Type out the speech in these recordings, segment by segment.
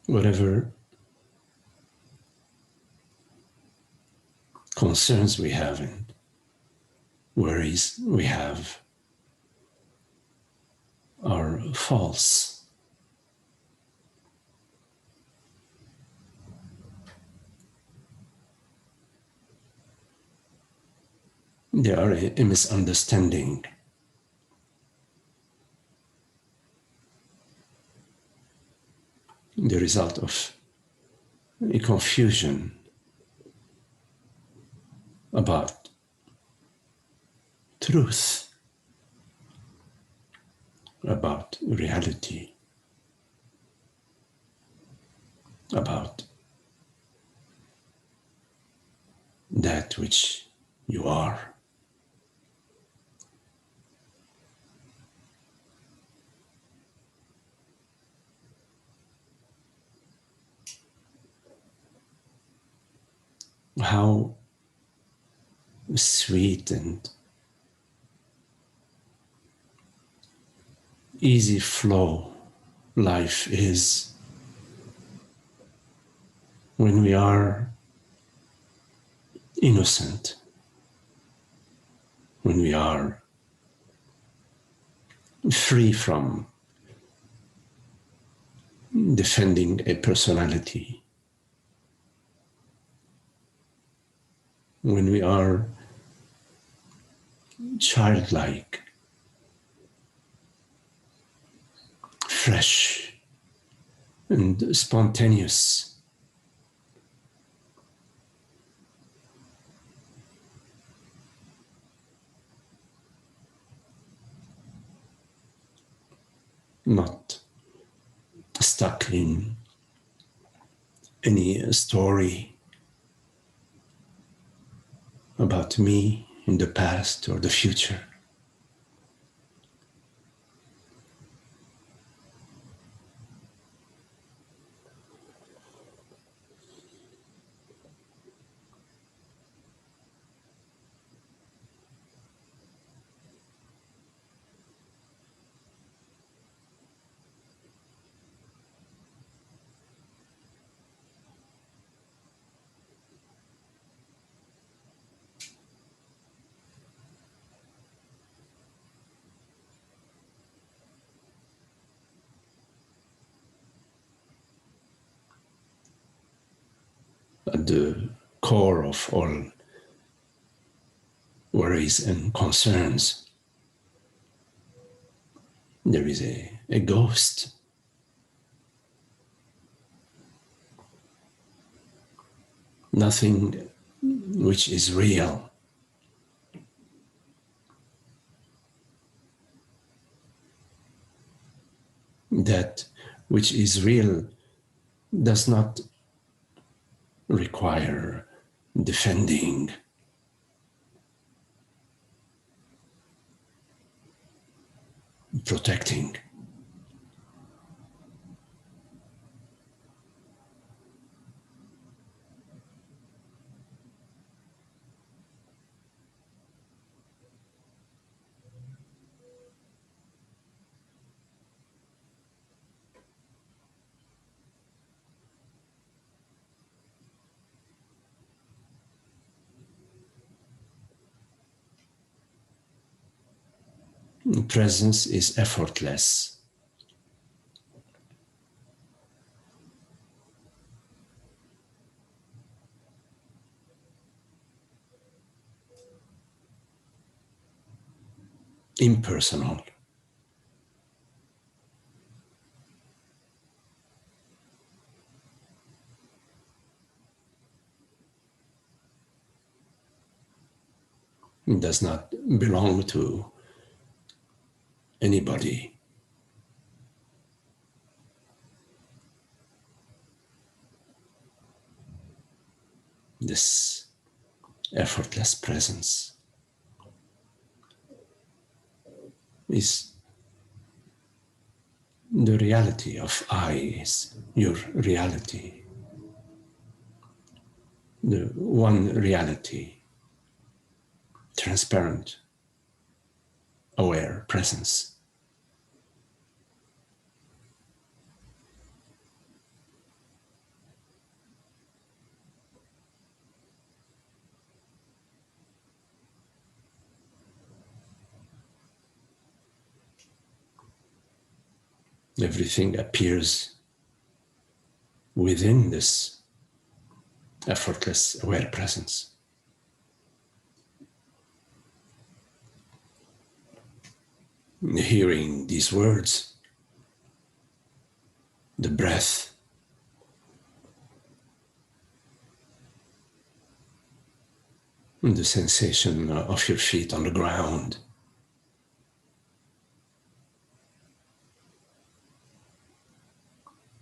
whatever concerns we have and worries we have are false. They are a misunderstanding. The result of a confusion about truth, about reality, about that which you are. How sweet and easy flow life is when we are innocent, when we are free from defending a personality, when we are childlike, fresh, and spontaneous. Not stuck in any story about me in the past or the future. At the core of all worries and concerns, there is a ghost. Nothing which is real. That which is real does not require defending, protecting. Presence is effortless. Impersonal. It does not belong to anybody. This effortless presence is the reality of I, is your reality, the one reality, transparent, aware presence. Everything appears within this effortless aware presence. Hearing these words, the breath, the sensation of your feet on the ground,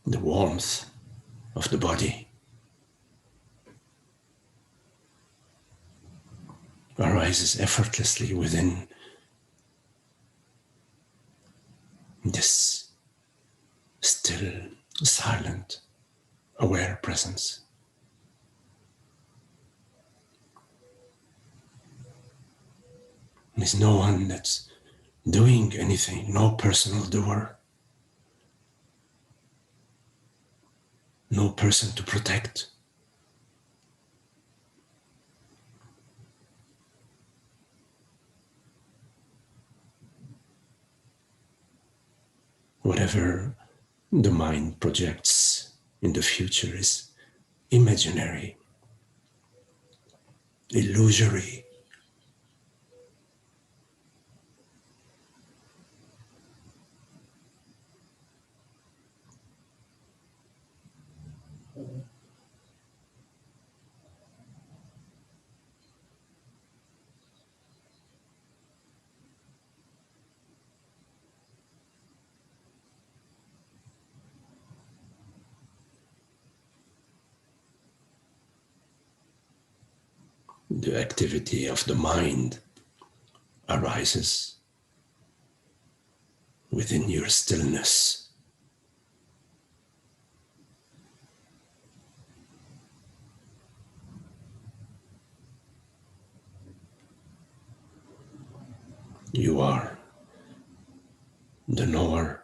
the warmth of the body arises effortlessly within this still, silent, aware presence. There's no one that's doing anything, no personal doer, no person to protect. Whatever the mind projects in the future is imaginary, illusory. The activity of the mind arises within your stillness. You are the knower.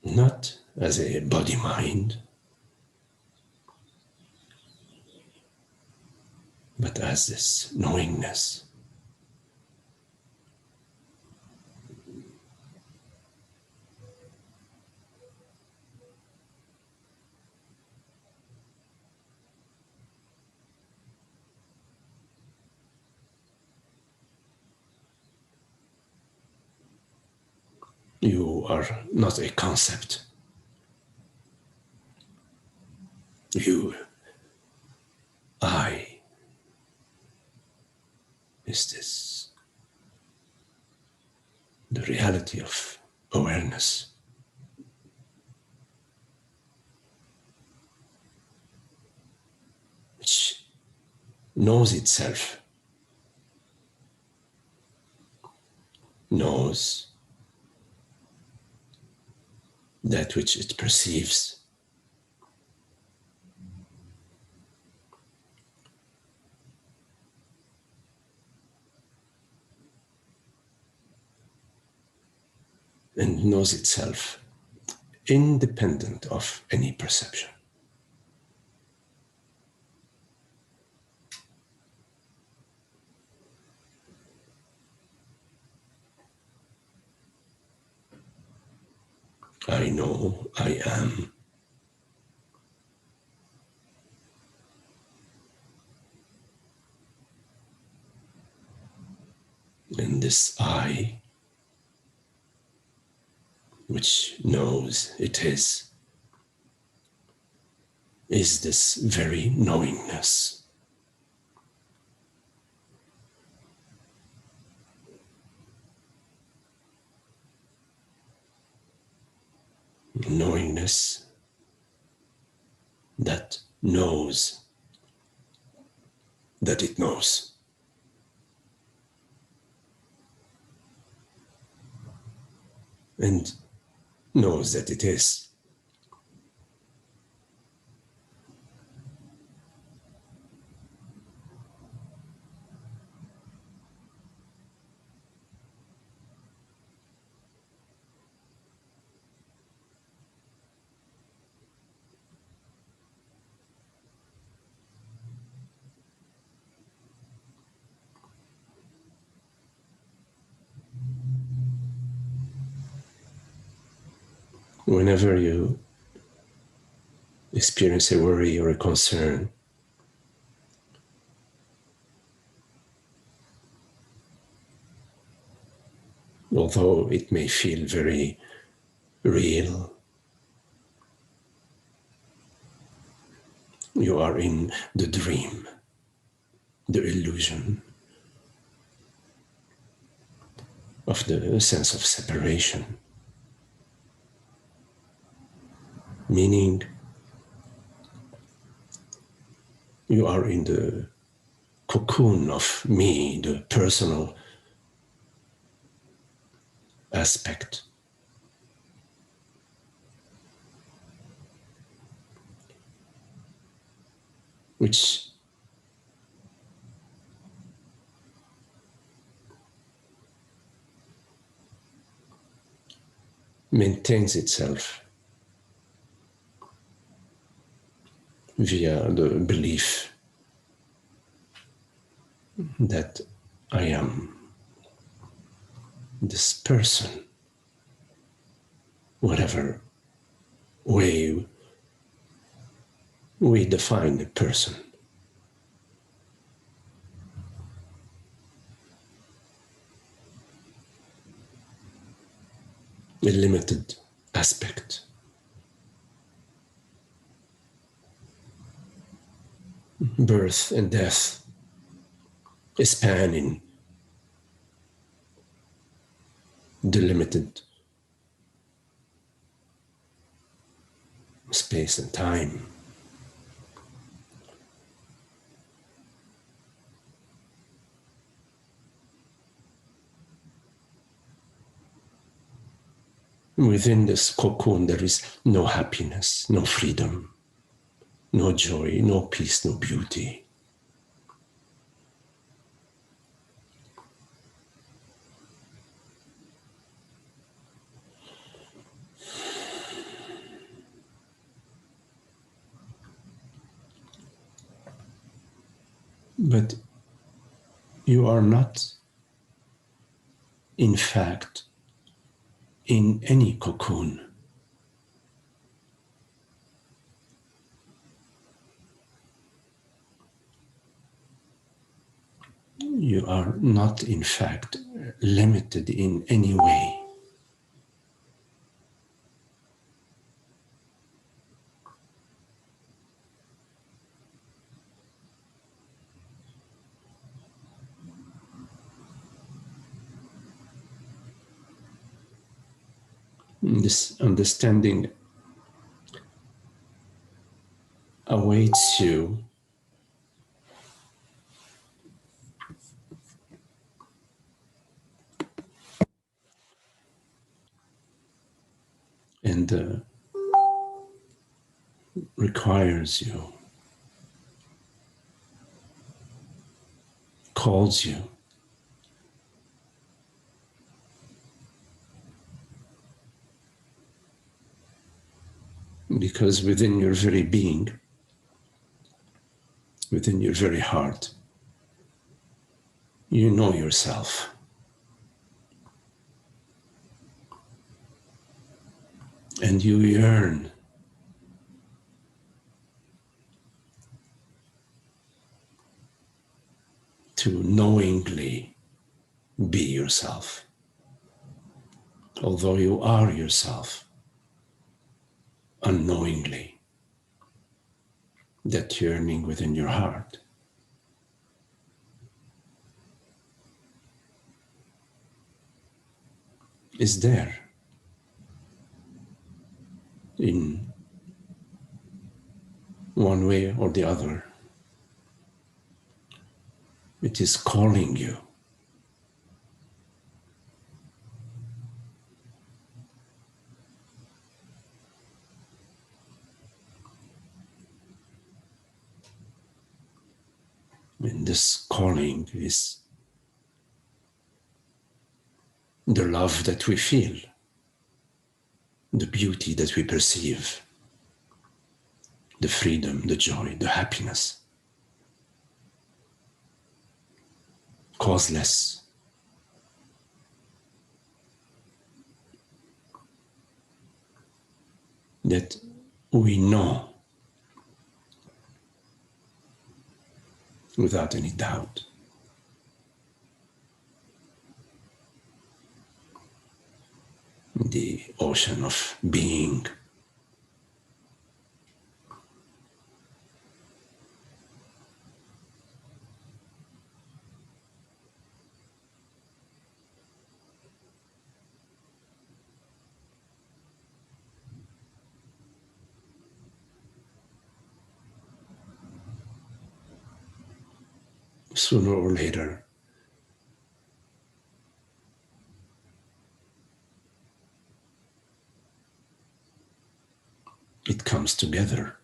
Not as a body-mind, but as this knowingness. You are not a concept. You, I, is this the reality of awareness, which knows itself, knows that which it perceives. And knows itself independent of any perception. I know I am. And this I, which knows it is this very knowingness. Knowingness that knows that it knows. And knows that it is. Whenever you experience a worry or a concern, although it may feel very real, you are in the dream, the illusion of the sense of separation, meaning you are in the cocoon of me, the personal aspect, which maintains itself via the belief that I am this person, whatever way we define a person. A limited aspect. Birth and death, a span in delimited space and time. Within this cocoon, there is no happiness, no freedom, no joy, no peace, no beauty. But you are not, in fact, in any cocoon. You are not, in fact, limited in any way. This understanding awaits you and requires you, calls you. Because within your very being, within your very heart, you know yourself. And you yearn to knowingly be yourself. Although you are yourself, unknowingly, that yearning within your heart is there in one way or the other. It is calling you. And this calling is the love that we feel, the beauty that we perceive, the freedom, the joy, the happiness. Causeless. that we know without any doubt. The ocean of being. Sooner or later, it comes together.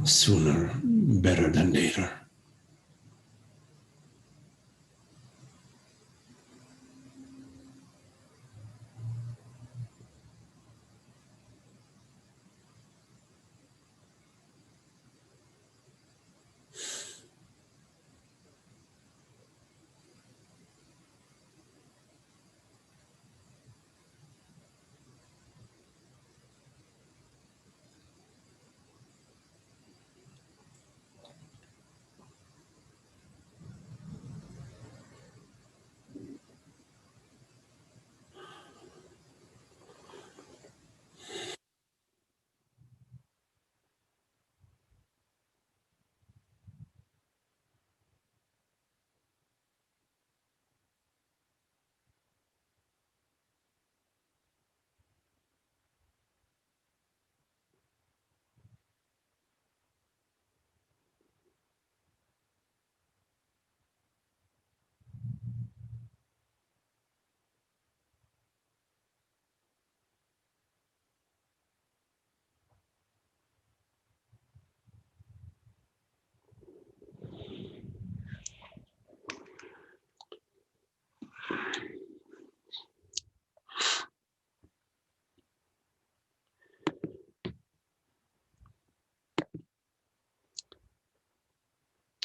Sooner, better than later.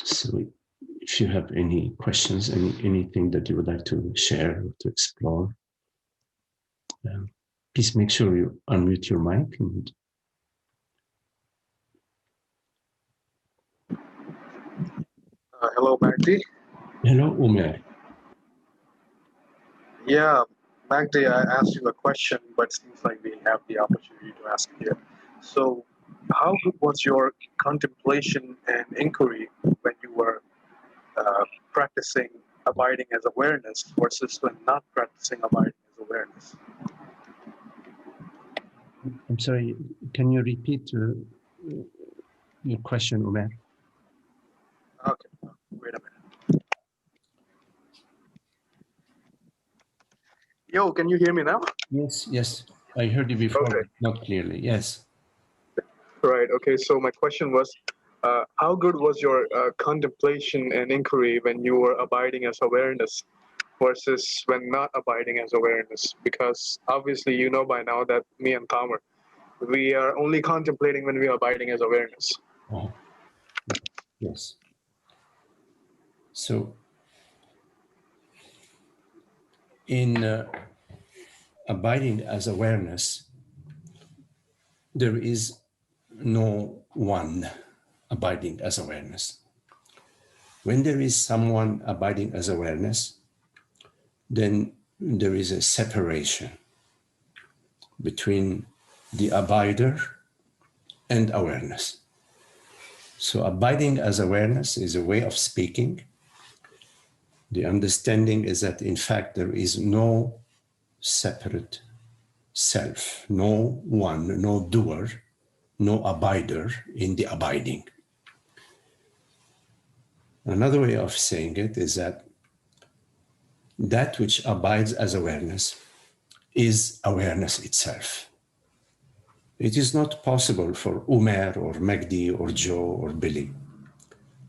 So if you have any questions, anything that you would like to share or to explore, please make sure you unmute your mic. And hello, Magdi. hello, Umer. Yeah, Magdi, I asked you a question, but it seems like we have the opportunity to ask here. So, how good was your contemplation and inquiry when you were practicing abiding as awareness versus when not practicing abiding as awareness? I'm sorry, can you repeat your question, Umer? Okay, wait a minute. Yo, can you hear me now? Yes, yes. I heard you before, Okay. but not clearly. Yes. Right. Okay. So my question was, how good was your contemplation and inquiry when you were abiding as awareness versus when not abiding as awareness? Because obviously you know by now that me and Palmer, We are only contemplating when we are abiding as awareness. Oh, yes. So, in abiding as awareness, there is no one abiding as awareness. When there is someone abiding as awareness, then there is a separation between the abider and awareness. So abiding as awareness is a way of speaking. The understanding is that, in fact, there is no separate self, no one, no doer, no abider in the abiding. Another way of saying it is that that which abides as awareness is awareness itself. It is not possible for Umer or Magdi or Joe or Billy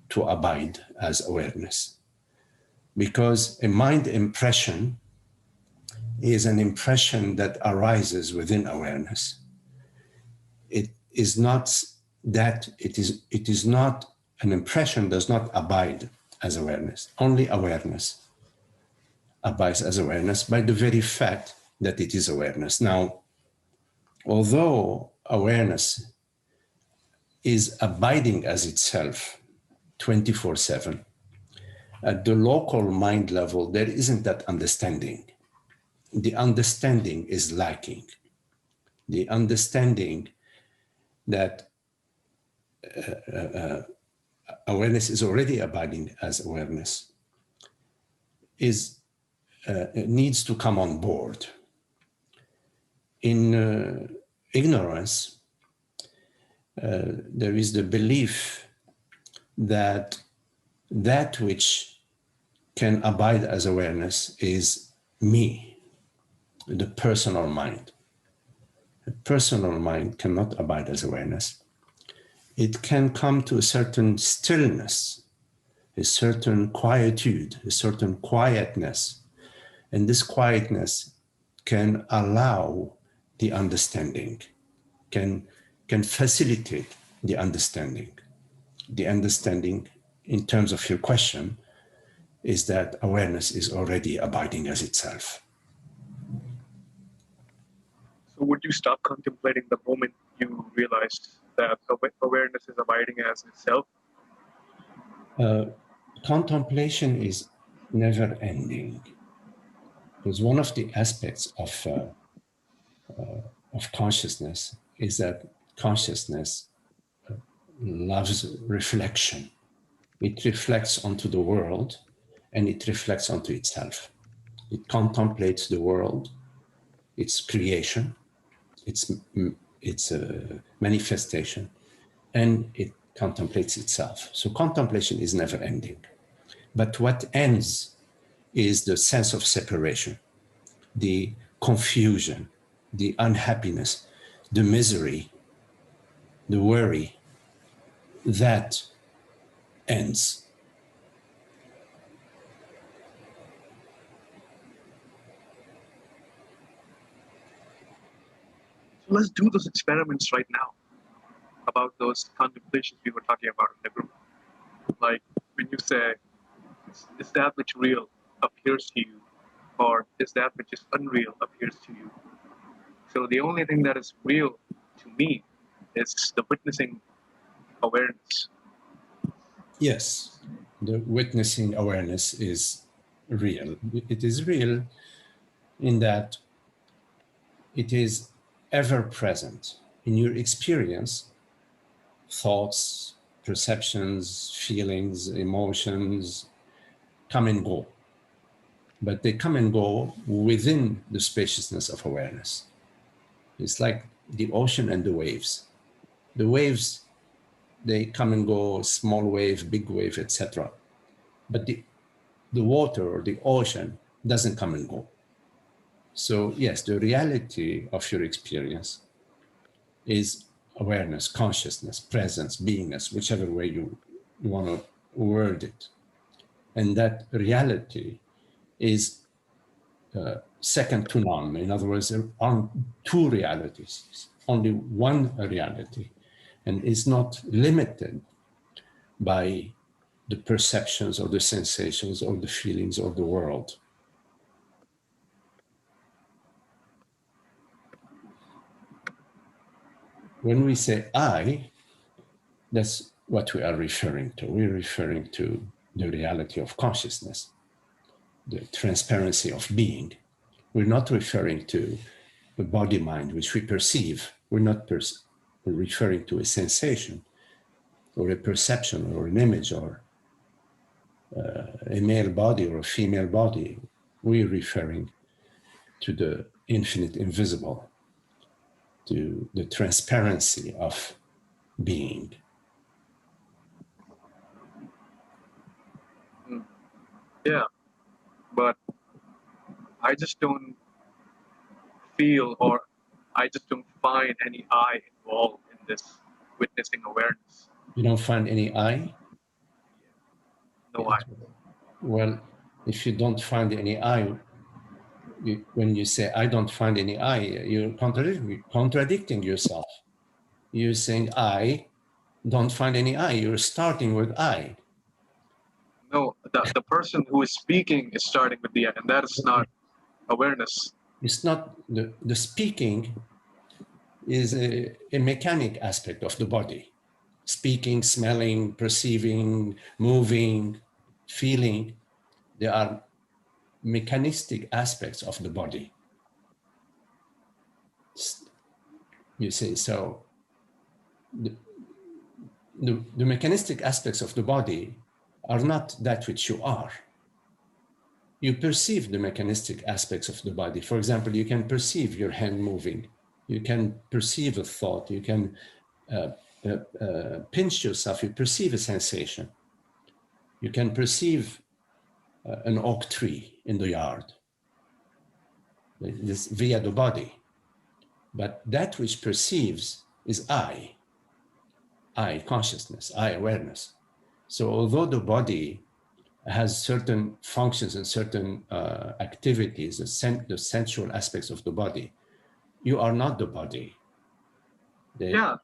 to abide as awareness, because a mind impression is an impression that arises within awareness. It is not that it is not an impression, does not abide as awareness. Only awareness abides as awareness by the very fact that it is awareness. Now, although awareness is abiding as itself 24/7, at the local mind level, there isn't that understanding. The understanding is lacking. The understanding that awareness is already abiding as awareness is needs to come on board. In ignorance, there is the belief that that which can abide as awareness is me, the personal mind. A personal mind cannot abide as awareness. It can come to a certain stillness, a certain quietude, a certain quietness. And this quietness can allow the understanding, can facilitate the understanding. The understanding, in terms of your question, is that awareness is already abiding as itself. So would you stop contemplating the moment you realize that awareness is abiding as itself? Contemplation is never ending. Because one of the aspects of consciousness is that consciousness loves reflection. It reflects onto the world and it reflects onto itself. It contemplates the world, its creation, its manifestation, and it contemplates itself. So contemplation is never ending. But what ends is the sense of separation, the confusion, the unhappiness, the misery, the worry. That ends. So let's do those experiments right now about those contemplations we were talking about in the group. Like when you say, is that which real appears to you, or is that which is unreal appears to you? So the only thing that is real to me is the witnessing awareness. Yes, the witnessing awareness is real. It is real in that it is ever present in your experience. Thoughts, perceptions, feelings, emotions come and go, but they come and go within the spaciousness of awareness. It's like the ocean and the waves. The waves, they come and go, small wave, big wave, etc. But the water or the ocean doesn't come and go. So yes, the reality of your experience is awareness, consciousness, presence, beingness, whichever way you want to word it. And that reality is second to none. In other words, there are two realities. only one reality and is not limited by the perceptions or the sensations or the feelings of the world. When we say I, that's what we are referring to. We're referring to the reality of consciousness, the transparency of being. We're not referring to the body mind, which we perceive. We're not referring to a sensation or a perception or an image or a male body or a female body. We're referring to the infinite invisible, to the transparency of being. Yeah, but I just don't feel, or I just don't find any I involved in this witnessing awareness. You don't find any I? No I. Well, if you don't find any I, when you say I don't find any I, you're contradicting yourself. You're saying I don't find any I. You're starting with I. No, the person who is speaking is starting with the I, and that is not awareness. It's not the speaking is a mechanic aspect of the body. Speaking, smelling, perceiving, moving, feeling, they are mechanistic aspects of the body. You see, so the mechanistic aspects of the body are not that which you are. You perceive the mechanistic aspects of the body. For example, you can perceive your hand moving. You can perceive a thought. You can pinch yourself. You perceive a sensation. You can perceive an oak tree in the yard. This via the body. But that which perceives is I consciousness, I awareness. So although the body has certain functions and certain activities, the sensual aspects of the body, you are not the body. Yeah,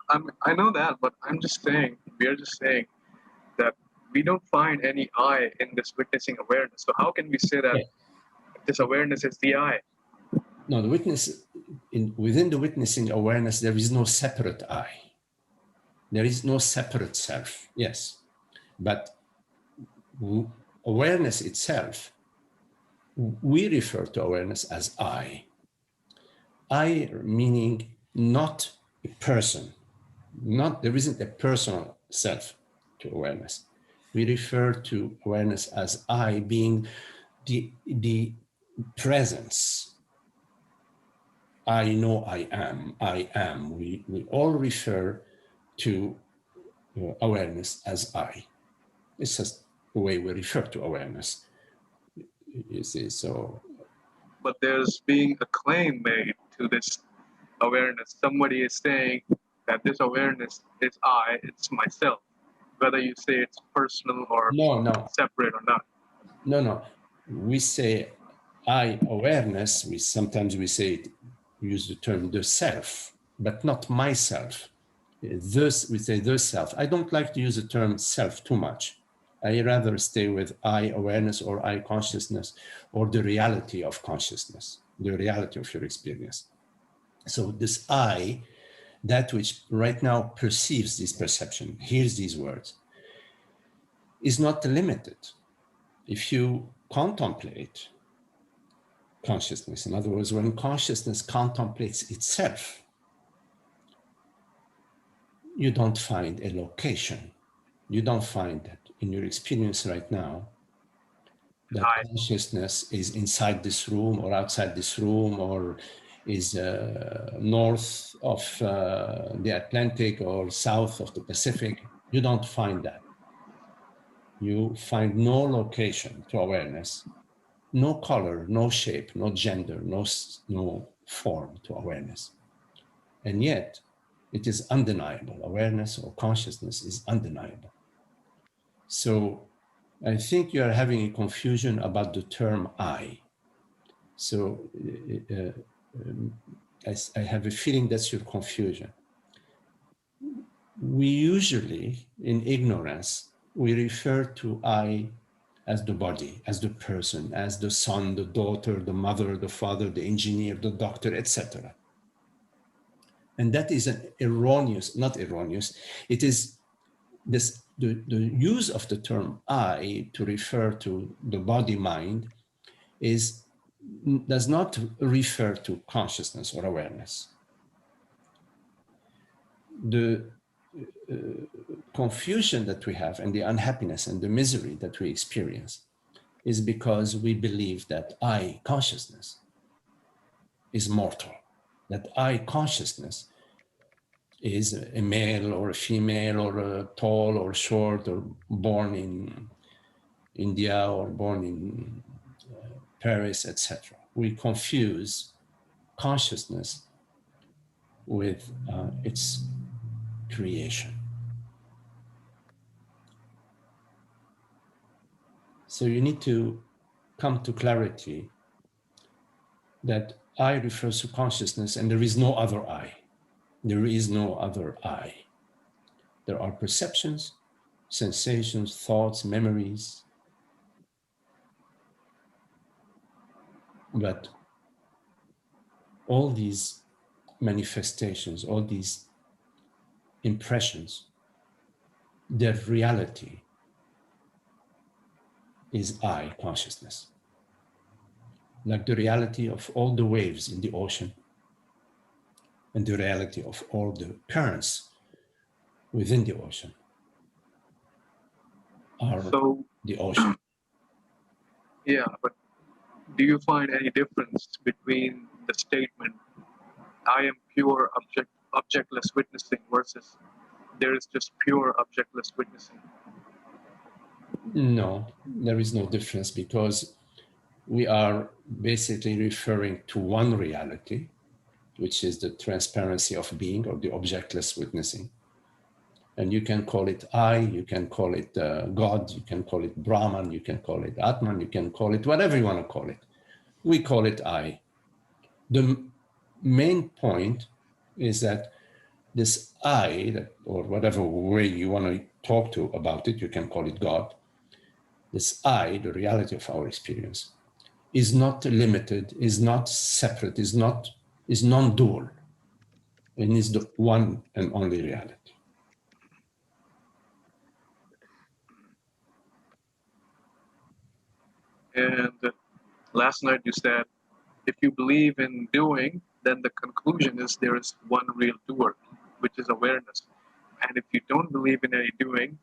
I know that, but I'm just saying, we're just saying that we don't find any I in this witnessing awareness. So how can we say that this awareness is the I? No, the witness, within the witnessing awareness, there is no separate I. There is no separate self, yes. But awareness itself, we refer to awareness as I. I meaning not a person, there isn't a personal self to awareness. We refer to awareness as I being the presence. I know I am, I am. We all refer to awareness as I. It's just the way we refer to awareness. You see, so. But there's being a claim made to this awareness. Somebody is saying that this awareness is I, it's myself. Whether you say it's personal or separate or not. No. We say I awareness, sometimes we use the term the self, but not myself. We say the self. I don't like to use the term self too much. I rather stay with I awareness or I consciousness or the reality of consciousness, the reality of your experience. So this I, that which right now perceives this perception, hears these words, is not limited. If you contemplate consciousness, in other words, when consciousness contemplates itself, you don't find a location. You don't find that in your experience right now that consciousness is inside this room or outside this room or is north of the Atlantic or south of the Pacific. You don't find that. You find no location to awareness, no color, no shape, no gender, no form to awareness. And yet, it is undeniable. Awareness or consciousness is undeniable. So I think you are having a confusion about the term I. So I have a feeling that's your confusion. We usually, in ignorance, we refer to I as the body, as the person, as the son, the daughter, the mother, the father, the engineer, the doctor, etc. And that is an erroneous, not erroneous, it is this, the use of the term I to refer to the body mind does not refer to consciousness or awareness. The confusion that we have and the unhappiness and the misery that we experience is because we believe that I consciousness is mortal, that I consciousness is a male or a female or a tall or short or born in India or born in Paris, etc. We confuse consciousness with its creation. So you need to come to clarity that I refers to consciousness and there is no other I. There is no other I. There are perceptions, sensations, thoughts, memories, but all these manifestations, all these impressions, their reality is I consciousness. Like the reality of all the waves in the ocean and the reality of all the currents within the ocean are So, the ocean. yeah, but do you find any difference between the statement, I am pure objectless witnessing versus there is just pure objectless witnessing? No, there is no difference because we are basically referring to one reality, which is the transparency of being or the objectless witnessing. And you can call it I, you can call it God, you can call it Brahman, you can call it Atman, you can call it whatever you want to call it. We call it I. The main point is that this I, or whatever way you want to talk to about it, you can call it God, this I, the reality of our experience, is not limited, is not separate, is non-dual, and is the one and only reality. And last night you said, if you believe in doing, then the conclusion is there is one real doer, which is awareness. And if you don't believe in any doing,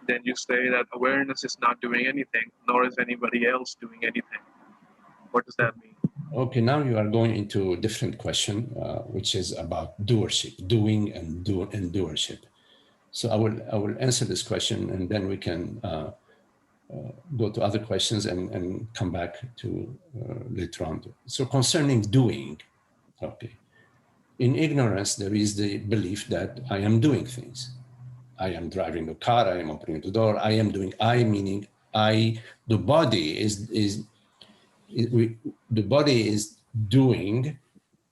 then you say that awareness is not doing anything, nor is anybody else doing anything. What does that mean? Okay, now you are going into a different question, which is about doership, doing and doership. So I will answer this question, and then we can go to other questions and come back to later on. So concerning doing, okay, in ignorance there is the belief that I am doing things. I am driving a car. I am opening the door. I am doing. I meaning I. The body is the body is doing,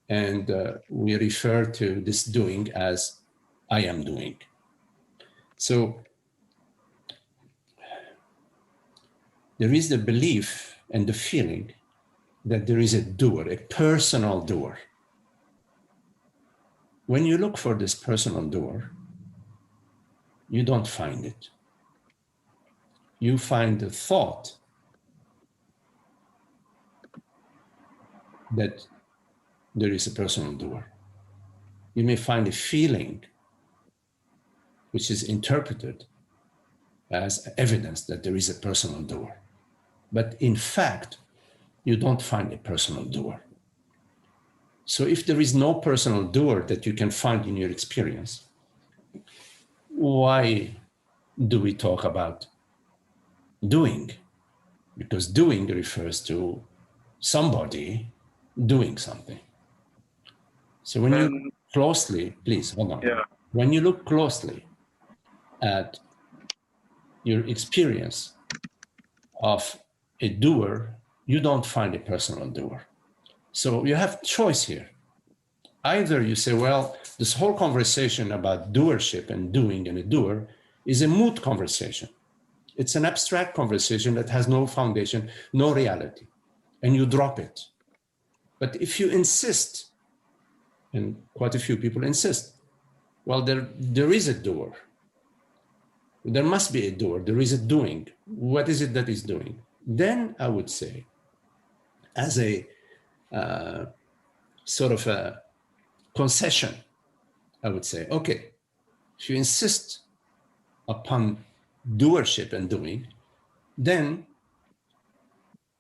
and we refer to this doing as I am doing. So there is the belief and the feeling that there is a doer, a personal doer. When you look for this personal doer, you don't find it. You find the thought that there is a personal doer. You may find a feeling which is interpreted as evidence that there is a personal doer. But in fact, you don't find a personal doer. So if there is no personal doer that you can find in your experience, why do we talk about doing? Because doing refers to somebody doing something. So when you look closely, please hold on. Yeah. When you look closely at your experience of a doer, you don't find a personal doer. So you have choice here. Either you say, well, this whole conversation about doership and doing and a doer is a moot conversation. It's an abstract conversation that has no foundation, no reality, and you drop it. But if you insist, and quite a few people insist, well, there is a doer. There must be a doer. There is a doing. What is it that is doing? Then I would say, as a sort of a concession, I would say, okay, if you insist upon doership and doing, then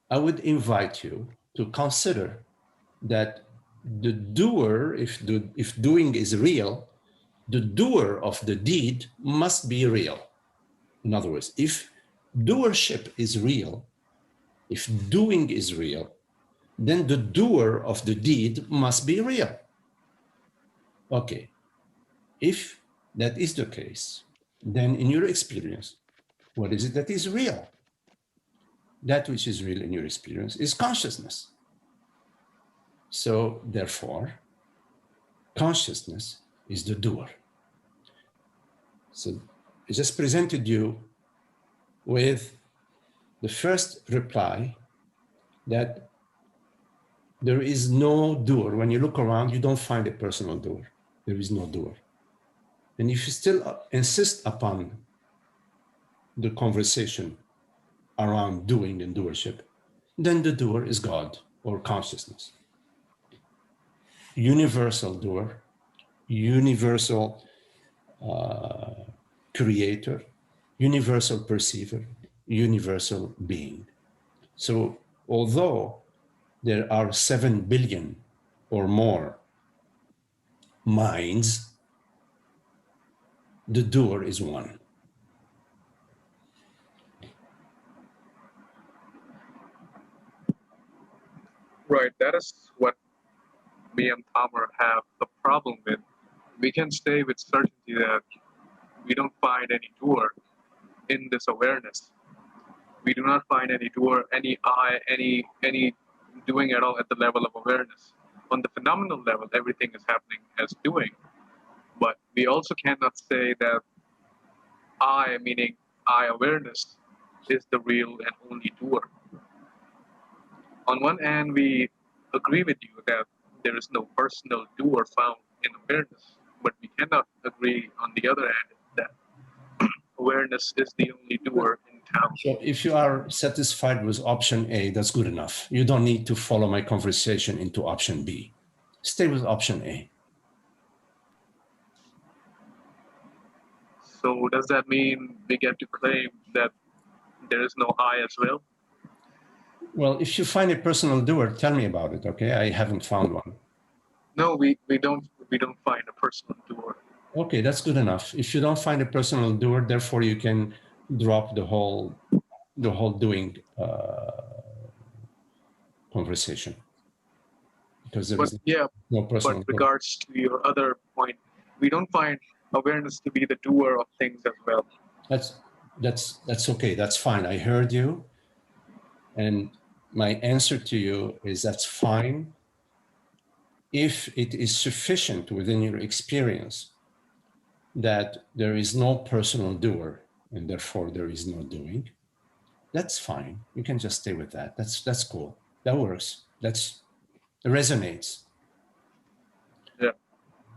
I would invite you to consider that the doer, if doing is real, the doer of the deed must be real. In other words, if doership is real, if doing is real, then the doer of the deed must be real. Okay, if that is the case, then in your experience, what is it that is real? That which is real in your experience is consciousness. So therefore, consciousness is the doer. So I just presented you with the first reply that there is no doer. When you look around, you don't find a personal doer. There is no doer. And if you still insist upon the conversation around doing and doership, then the doer is God or consciousness. Universal doer, universal creator, universal perceiver, universal being. So although there are 7 billion or more minds, the doer is one. Right, that is what me and Palmer have the problem with. We can say with certainty that we don't find any doer in this awareness. We do not find any doer, any I, any doing at all at the level of awareness. On the phenomenal level, everything is happening as doing. But we also cannot say that I, meaning I awareness, is the real and only doer. On one hand, we agree with you that there is no personal doer found in awareness, but we cannot agree on the other hand that awareness is the only doer in town. So if you are satisfied with option A, that's good enough. You don't need to follow my conversation into option B. Stay with option A. So does that mean we get to claim that there is no I as well? Well, if you find a personal doer, tell me about it, okay? I haven't found one. No, we don't find a personal doer. Okay, that's good enough. If you don't find a personal doer, therefore you can drop the whole doing conversation, because there is no personal. But regards to your other point, we don't find awareness to be the doer of things as well. That's okay. That's fine. I heard you, and my answer to you is that's fine if it is sufficient within your experience that there is no personal doer and therefore there is no doing. That's fine. You can just stay with that. That's cool. That works. It resonates. Yeah.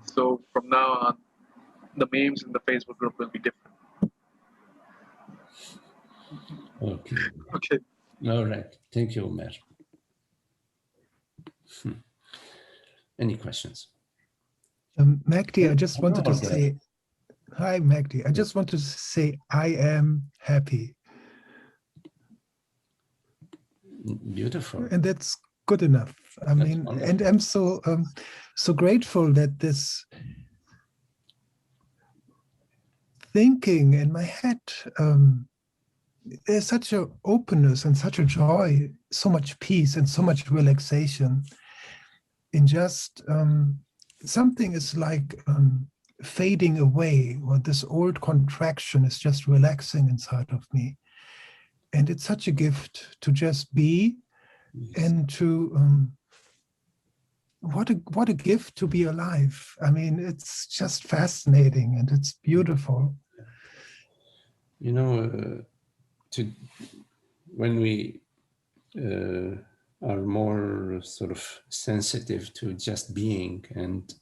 So from now on, the memes in the Facebook group will be different. Okay. Okay. All right. Thank you, Omer. Any questions? Magdi, I just wanted to say, hi, Magdi. I just want to say, I am happy. Beautiful. And that's good enough. I mean, wonderful. And I'm so grateful that this thinking in my head, there's such an openness and such a joy, so much peace and so much relaxation in just something is like fading away, or this old contraction is just relaxing inside of me. And it's such a gift to just be and to what a gift to be alive. I mean, it's just fascinating and it's beautiful. You know, when we are more sort of sensitive to just being and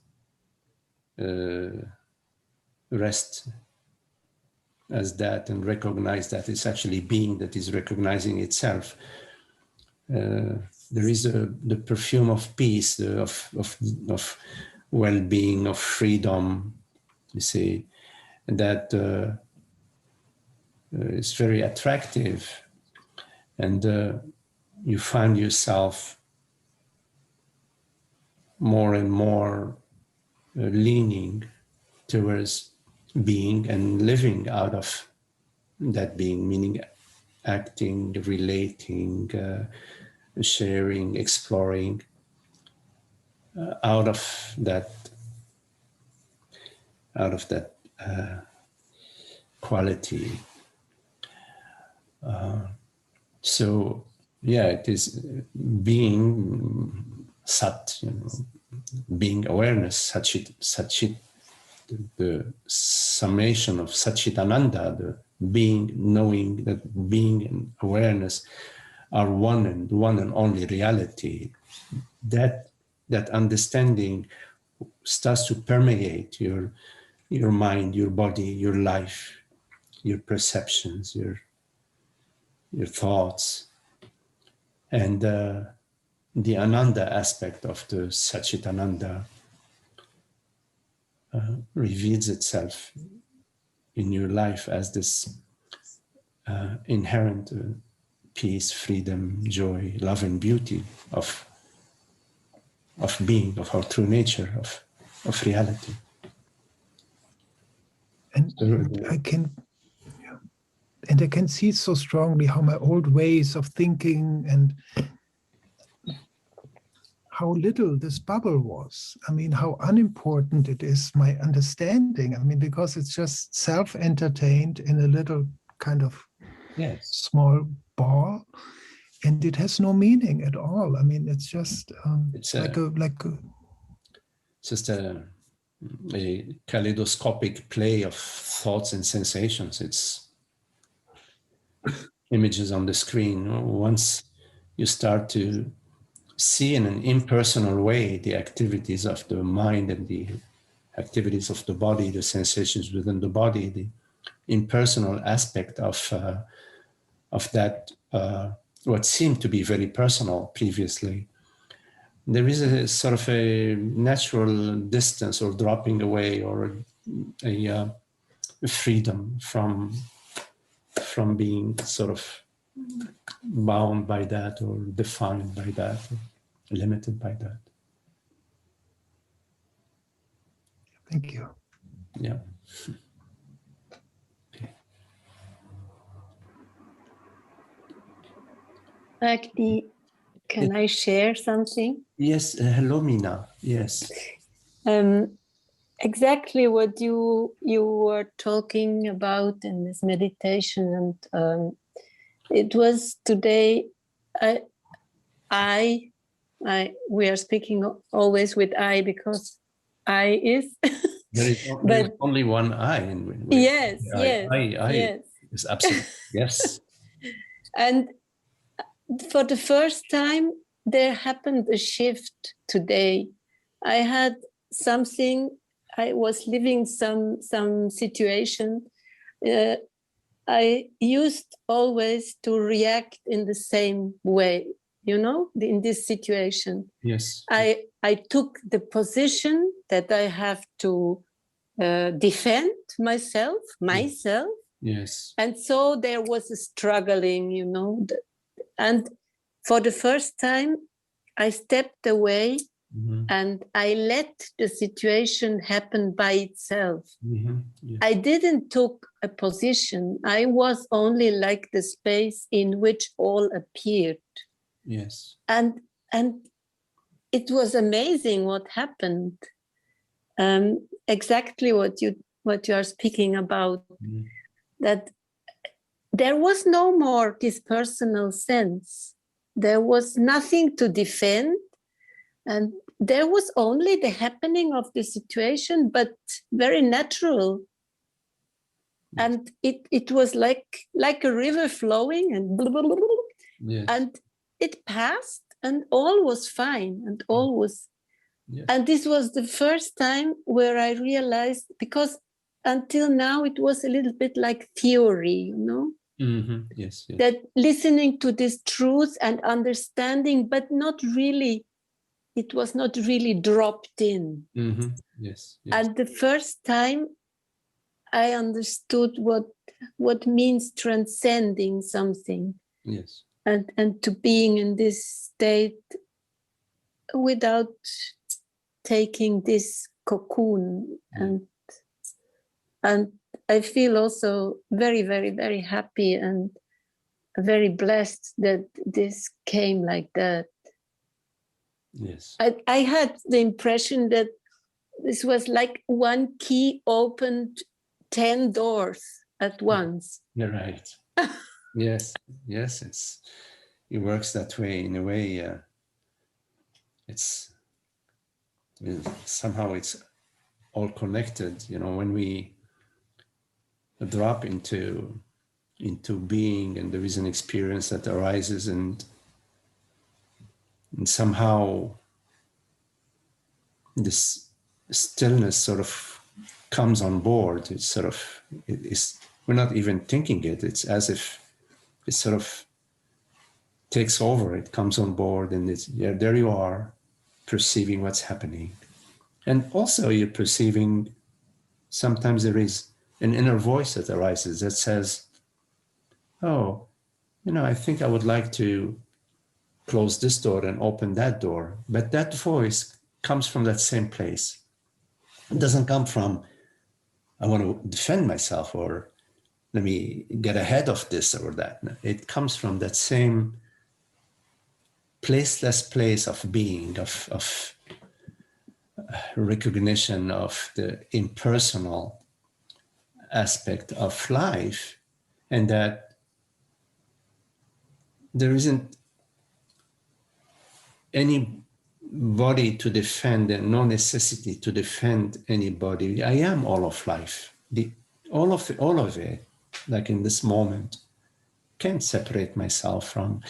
rest as that and recognize that it's actually being that is recognizing itself. There is the perfume of peace, of well-being, of freedom, you see, that is very attractive. And you find yourself more and more leaning towards being and living out of that being, meaning acting, relating, sharing, exploring, out of that quality. So yeah, it is being sat, being awareness, Satchit, the summation of Satchitananda, the being, knowing that being and awareness are one and only reality. That understanding starts to permeate your mind, your body, your life, your perceptions, your thoughts, and the Ananda aspect of the Satchitananda reveals itself in your life as this inherent peace, freedom, joy, love, and beauty of being, of our true nature, of reality. And I can see so strongly how my old ways of thinking and how little this bubble was. I mean, how unimportant it is, my understanding. I mean, because it's just self-entertained in a little kind of small ball, and it has no meaning at all. I mean, it's just it's just a kaleidoscopic play of thoughts and sensations. It's images on the screen. Once you start to see in an impersonal way the activities of the mind and the activities of the body, the sensations within the body, the impersonal aspect of that, what seemed to be very personal previously, there is a sort of a natural distance or dropping away or a freedom from being sort of bound by that or defined by that or limited by that. Thank you. Yeah. Magdi, can I share something? Yes. Hello, Mina. Yes. Exactly what you were talking about in this meditation, and it was today. We are speaking always with I because I is. There is only one I. Yes, I is absolute. Yes. And for the first time, there happened a shift today. I had something. I was living some situation. I used always to react in the same way, in this situation. Yes. I took the position that I have to defend myself. Yes. And so there was a struggling, and for the first time, I stepped away. Mm-hmm. And I let the situation happen by itself. Mm-hmm. Yes. I didn't took a position. I was only like the space in which all appeared. Yes. And it was amazing what happened. Exactly what you are speaking about. Mm-hmm. That there was no more this personal sense. There was nothing to defend. And there was only the happening of the situation, but very natural. And it was like a river flowing and blah, blah, blah, blah. Yes. And it passed and all was fine and all was, Yes. and this was the first time where I realized, because until now it was a little bit like theory, you know, Yes, yes. that listening to this truth and understanding, but not really, it was not really dropped in. Yes, yes. And the first time I understood what means transcending something. Yes. And to being in this state without taking this cocoon. And I feel also very, very, very happy and very blessed that this came like that. Yes. I had the impression that this was like one key opened 10 doors at once. You're right. Yes, yes, it works that way. In a way, it's somehow it's all connected. You know, when we drop into being, and there is an experience that arises, and somehow this stillness sort of comes on board. It's sort of, we're not even thinking it. It's as if it sort of takes over. It comes on board, and it's, yeah, there you are, perceiving what's happening. And also you're perceiving, sometimes there is an inner voice that arises that says, oh, you know, I think I would like to close this door and open that door. But that voice comes from that same place. It doesn't come from, I want to defend myself, or let me get ahead of this or that. It comes from that same placeless place of being, of recognition of the impersonal aspect of life, and that there isn't any body to defend and no necessity to defend anybody. I am all of life. All of it, like in this moment, can't separate myself from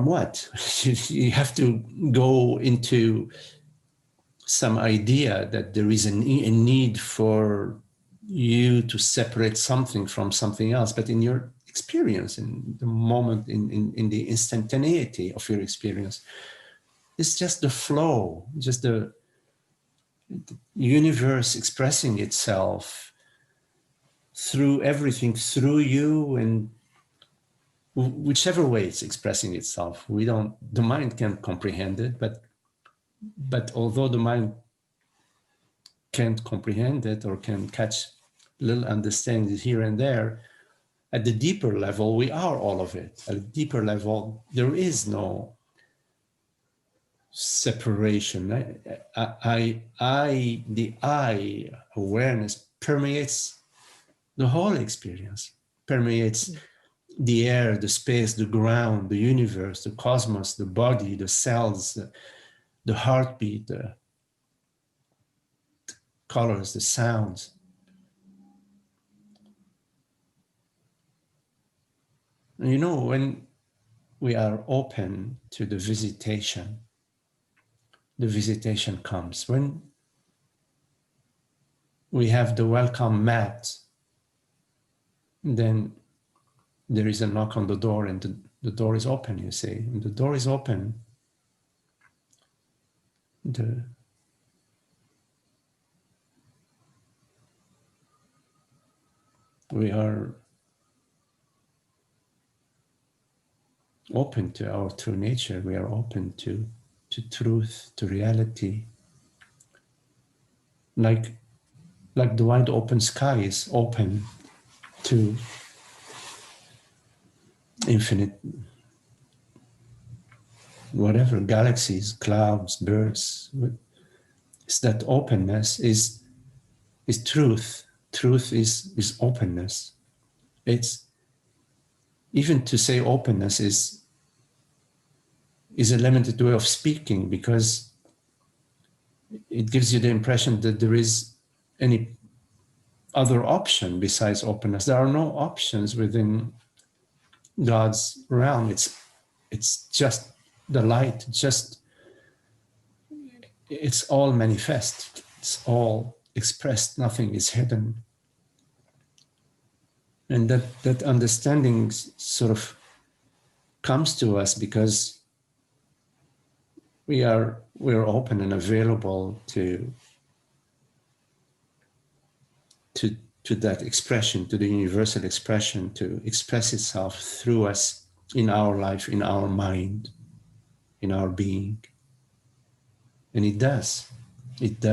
what? You have to go into some idea that there is a need for you to separate something from something else. But in your experience, in the moment, in the instantaneity of your experience, it's just the flow, just the universe expressing itself through everything, through you, and whichever way it's expressing itself. The mind can't comprehend it, but although the mind can't comprehend it or can catch little understanding here and there, at the deeper level, we are all of it. At a deeper level, there is no separation. The I awareness permeates the whole experience, permeates the air, the space, the ground, the universe, the cosmos, the body, the cells, the heartbeat, the colors, the sounds. You know, when we are open to the visitation comes. When we have the welcome mat, then there is a knock on the door, and the door is open, you see. And the door is open. We are open to our true nature. We are open to truth, to reality. Like the wide open sky is open to infinite, whatever, galaxies, clouds, birds. It's that openness is truth. Truth is openness. It's, even to say openness is a limited way of speaking, because it gives you the impression that there is any other option besides openness. There are no options within God's realm. It's just the light, it's all manifest, it's all expressed, nothing is hidden. And that understanding sort of comes to us because we're open and available to that expression, to the universal expression, to express itself through us in our life, in our mind, in our being. And it does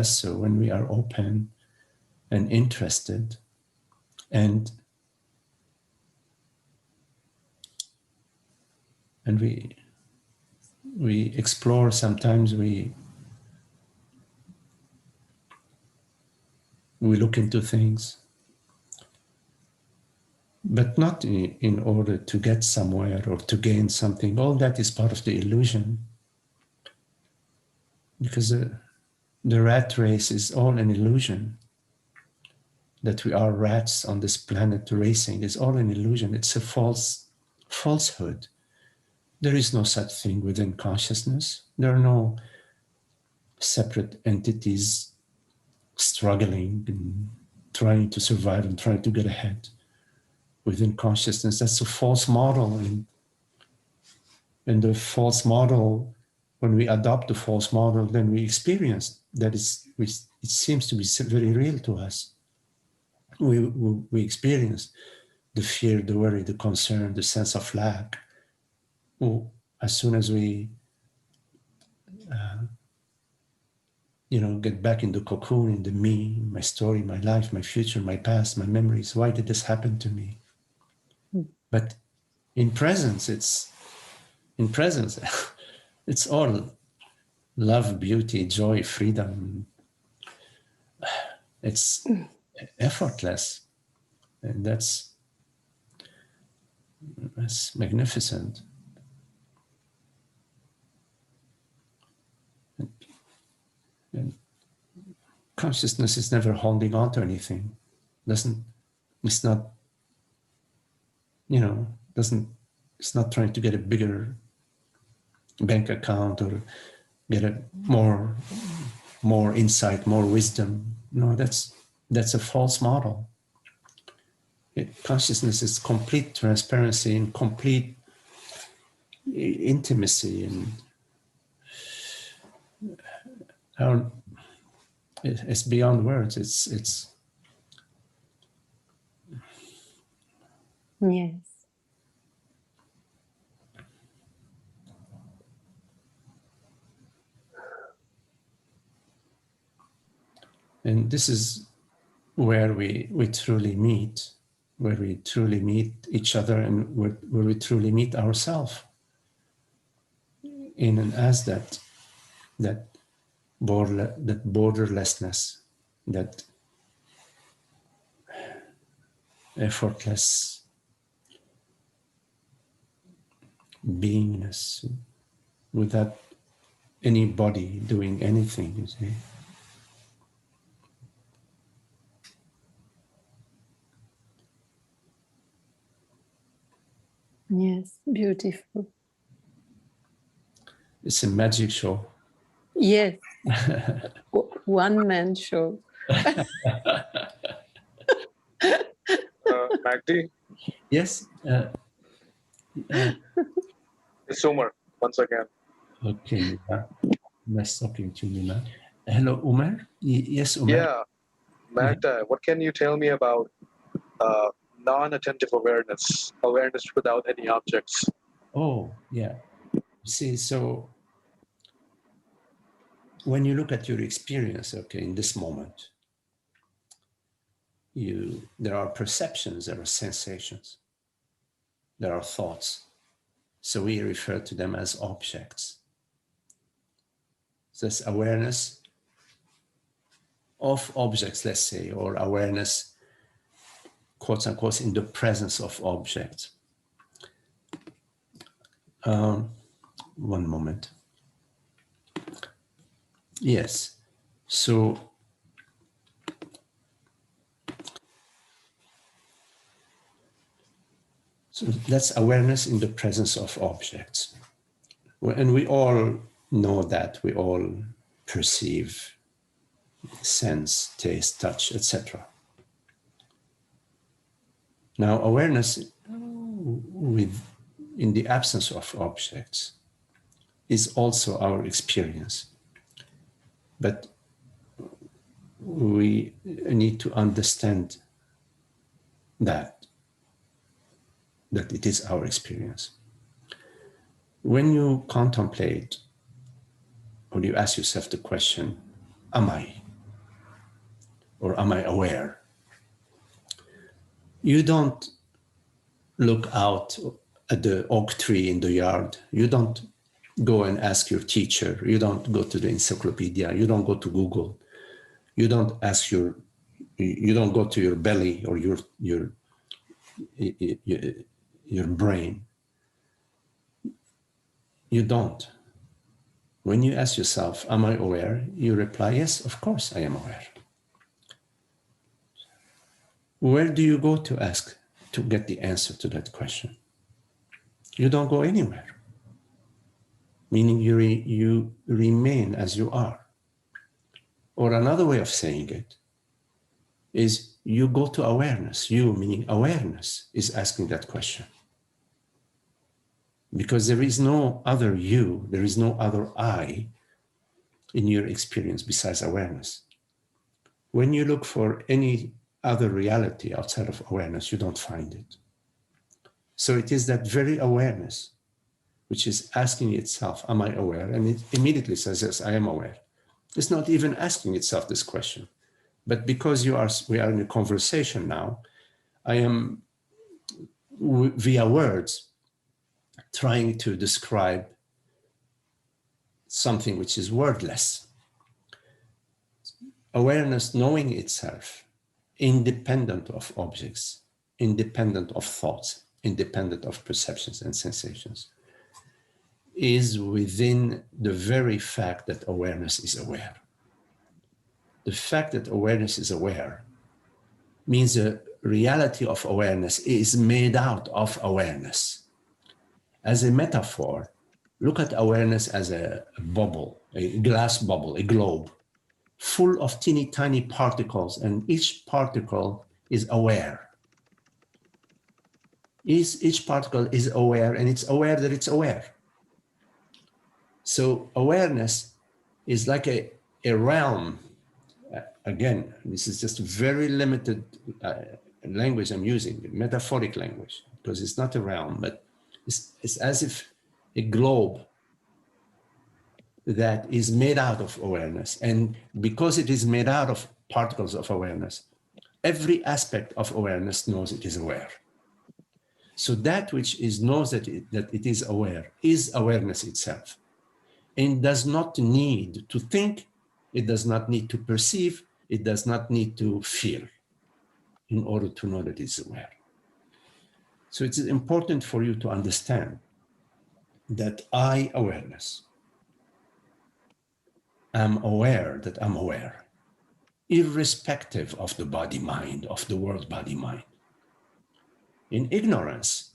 so when we are open and interested, and we explore. Sometimes we look into things, but not in order to get somewhere or to gain something. All that is part of the illusion, because the rat race is all an illusion. That we are rats on this planet racing is all an illusion. It's a falsehood. There is no such thing within consciousness. There are no separate entities struggling and trying to survive and trying to get ahead within consciousness. That's a false model. And the false model, when we adopt the false model, then we experience that it seems to be very real to us. We experience the fear, the worry, the concern, the sense of lack. As soon as we get back in the cocoon, in the me, my story, my life, my future, my past, my memories, why did this happen to me? But in presence, it's all love, beauty, joy, freedom. It's effortless, and that's magnificent. And consciousness is never holding on to anything. It's not trying to get a bigger bank account or get a more insight, more wisdom. No, that's a false model. Consciousness is complete transparency and complete intimacy, and it's beyond words. It's yes. And this is where we truly meet, where we truly meet each other, and where we truly meet ourselves in and as that borderlessness, that effortless beingness, without anybody doing anything, you see. Yes, beautiful. It's a magic show. Yes. One-man show. Magdi? Yes. It's Umar, once again. Okay. Nice talking to you, man. Hello, Umar. Yes, Umar. Yeah, Magda, what can you tell me about non-attentive awareness without any objects? Oh, yeah. See, so when you look at your experience, okay, in this moment, there are perceptions, there are sensations, there are thoughts. So we refer to them as objects. So that's awareness of objects, let's say, or awareness, quotes unquote, in the presence of objects. One moment. Yes. So that's awareness in the presence of objects. And we all know that, we all perceive, sense, taste, touch, etc. Now, awareness in the absence of objects is also our experience. But we need to understand that it is our experience. When you contemplate, or you ask yourself the question, am I? Or am I aware? You don't look out at the oak tree in the yard. You don't go and ask your teacher. You don't go to the encyclopedia. You don't go to Google. You don't ask you don't go to your belly or your brain. You don't. When you ask yourself, am I aware? You reply, yes, of course I am aware. Where do you go to ask to get the answer to that question? You don't go anywhere. Meaning you remain as you are. Or another way of saying it is you go to awareness. You, meaning awareness, is asking that question. Because there is no other you, there is no other I in your experience besides awareness. When you look for any other reality outside of awareness, you don't find it. So it is that very awareness which is asking itself, am I aware? And it immediately says, yes, I am aware. It's not even asking itself this question. But because we are in a conversation now, I am, via words, trying to describe something which is wordless. Awareness knowing itself, independent of objects, independent of thoughts, independent of perceptions and sensations, is within the very fact that awareness is aware. The fact that awareness is aware means the reality of awareness is made out of awareness. As a metaphor, look at awareness as a bubble, a glass bubble, a globe, full of teeny tiny particles, and each particle is aware. Each particle is aware, and it's aware that it's aware. So awareness is like a realm. Again, this is just very limited language I'm using, metaphoric language, because it's not a realm, but it's as if a globe that is made out of awareness. And because it is made out of particles of awareness, every aspect of awareness knows it is aware. So that which knows that it is aware is awareness itself, and does not need to think, it does not need to perceive, it does not need to feel in order to know that it's aware. So it's important for you to understand that I, awareness, am aware that I'm aware, irrespective of the body-mind, of the world body-mind. In ignorance,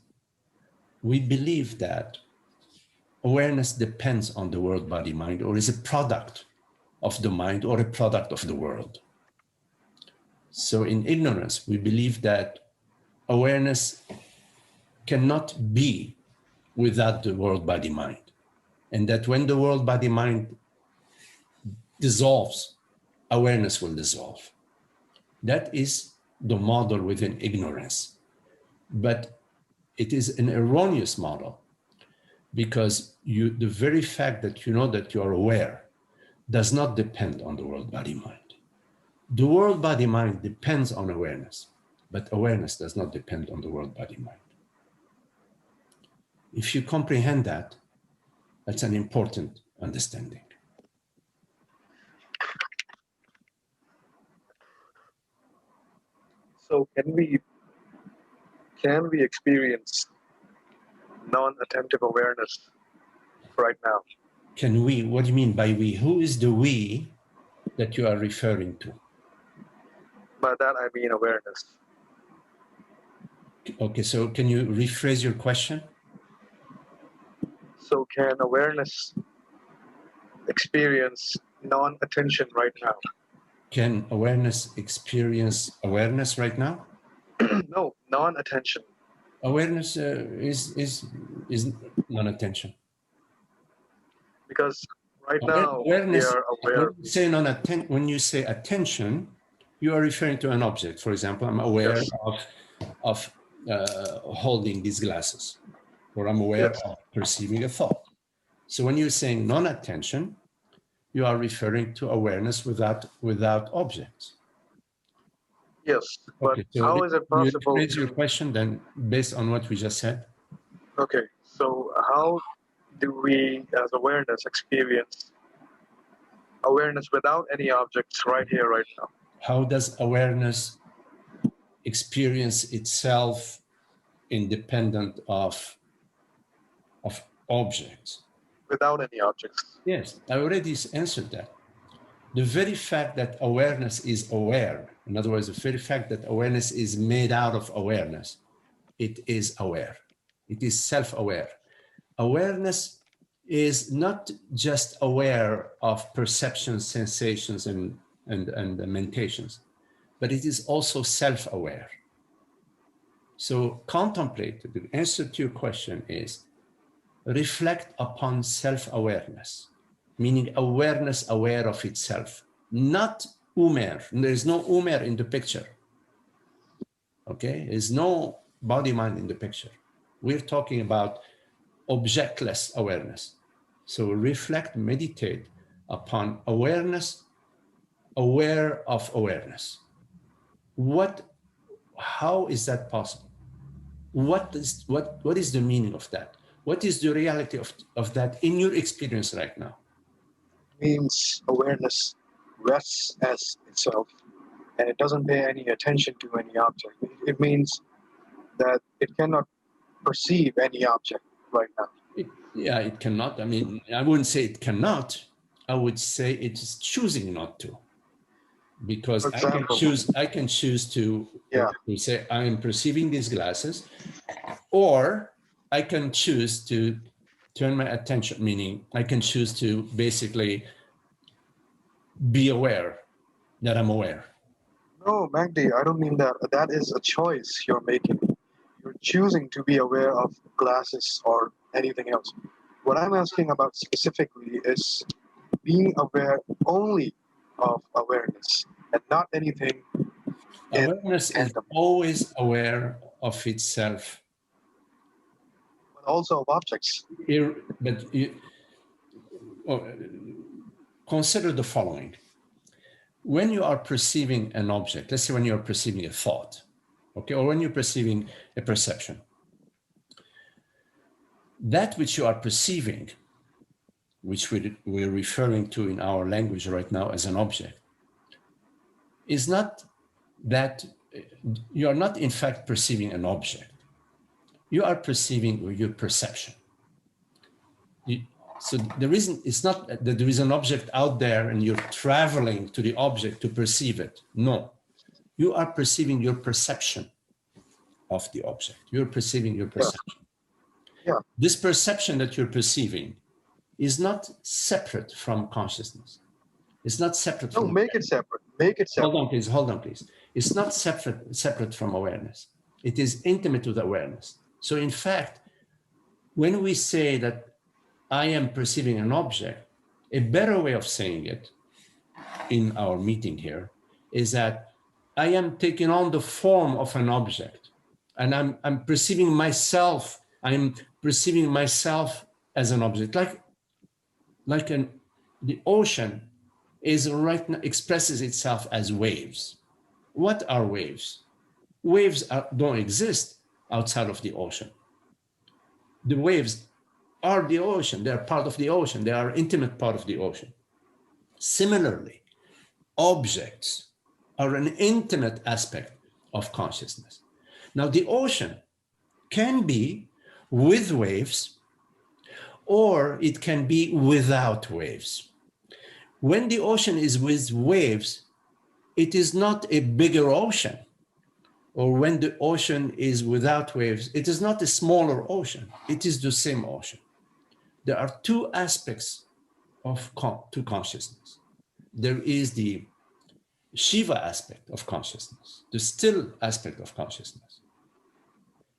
we believe that awareness depends on the world body-mind, or is a product of the mind or a product of the world. So in ignorance, we believe that awareness cannot be without the world body-mind, and that when the world body-mind dissolves, awareness will dissolve. That is the model within ignorance. But it is an erroneous model, because the very fact that you know that you are aware does not depend on the world body-mind. The world body-mind depends on awareness, but awareness does not depend on the world body-mind. If you comprehend that, that's an important understanding. So can we experience non-attentive awareness right now? Can we? What do you mean by we? Who is the we that you are referring to? By that I mean awareness. Okay, so can you rephrase your question? So can awareness experience non-attention right now? Can awareness experience awareness right now? No, non-attention. Awareness is non-attention. Because right now we Awareness, are aware. when you say attention, you are referring to an object. For example, I'm aware Yes. of holding these glasses, or I'm aware Yes. of perceiving a thought. So when you're saying non-attention, you are referring to awareness without objects. Yes, but Okay, so how is it possible? You rephrase your question then based on what we just said. Okay, so how do we, as awareness, experience awareness without any objects right here, right now? How does awareness experience itself independent of objects? Without any objects. Yes, I already answered that. The very fact that awareness is aware, in other words, the very fact that awareness is made out of awareness, it is aware. It is self-aware. Awareness is not just aware of perceptions, sensations, and mentations, but it is also self-aware. So contemplate, the answer to your question is reflect upon self-awareness, meaning awareness aware of itself, not Umer. There is no Umer in the picture. Okay, there's no body mind in the picture. We're talking about objectless awareness. So reflect, meditate upon awareness, aware of awareness. How is that possible? What is the meaning of that? What is the reality of that in your experience right now? Means awareness rests as itself and it doesn't pay any attention to any object. It means that it cannot perceive any object right now. It cannot. I mean, I wouldn't say it cannot. I would say it is choosing not to. Because I can choose to say I am perceiving these glasses, or I can choose to turn my attention, meaning I can choose to basically be aware that I'm aware. No, Magdi, I don't mean that. That is a choice you're making. You're choosing to be aware of glasses or anything else. What I'm asking about specifically is being aware only of awareness and not anything. Awareness is always aware of itself. But also of objects. Consider the following. When you are perceiving an object, let's say when you're perceiving a thought, okay, or when you're perceiving a perception, that which you are perceiving, which we're referring to in our language right now as an object, is not that you are not in fact perceiving an object. You are perceiving your perception. So the reason it's not that there is an object out there and you're traveling to the object to perceive it. No, you are perceiving your perception of the object. You're perceiving your perception. Yeah. This perception that you're perceiving is not separate from consciousness. It's not separate from. No, make it separate. Make it separate. Hold on, please. It's not separate from awareness. It is intimate with awareness. So in fact, when we say that I am perceiving an object, a better way of saying it in our meeting here is that I am taking on the form of an object and I'm perceiving myself. I'm perceiving myself as an object, the ocean is right now expresses itself as waves. What are waves? Waves don't exist outside of the ocean. The waves are the ocean. They are part of the ocean. They are an intimate part of the ocean. Similarly, objects are an intimate aspect of consciousness. Now, the ocean can be with waves, or it can be without waves. When the ocean is with waves, it is not a bigger ocean. Or when the ocean is without waves, it is not a smaller ocean. It is the same ocean. There are two aspects to consciousness. There is the Shiva aspect of consciousness, the still aspect of consciousness.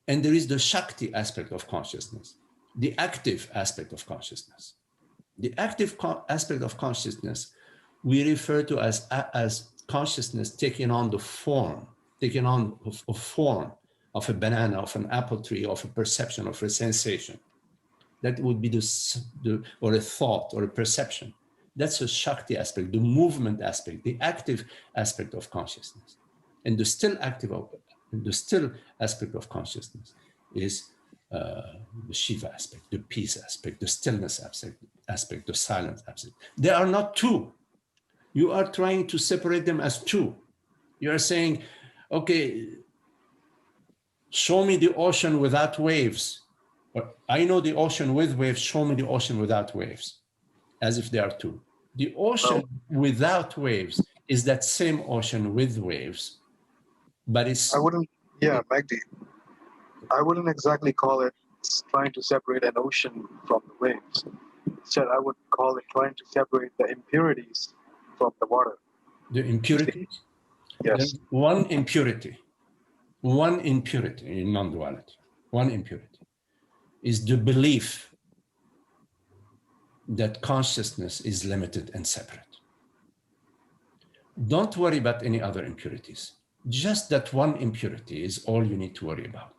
And there is the Shakti aspect of consciousness, the active aspect of consciousness. The active aspect of consciousness we refer to as consciousness taking on the form, taking on a form of a banana, of an apple tree, of a perception, of a sensation. That would be or a thought or a perception. That's a Shakti aspect, the movement aspect, the active aspect of consciousness. And the still aspect of consciousness is the Shiva aspect, the peace aspect, the stillness aspect, the silence aspect. They are not two. You are trying to separate them as two. You are saying, okay, show me the ocean without waves. Or I know the ocean with waves, show me the ocean without waves, as if they are two. The ocean without waves is that same ocean with waves, but it's... Magdi, I wouldn't exactly call it trying to separate an ocean from the waves. Instead, I would call it trying to separate the impurities from the water. The impurities? Yes. There's one impurity in non-duality, one impurity is the belief that consciousness is limited and separate. Don't worry about any other impurities. Just that one impurity is all you need to worry about.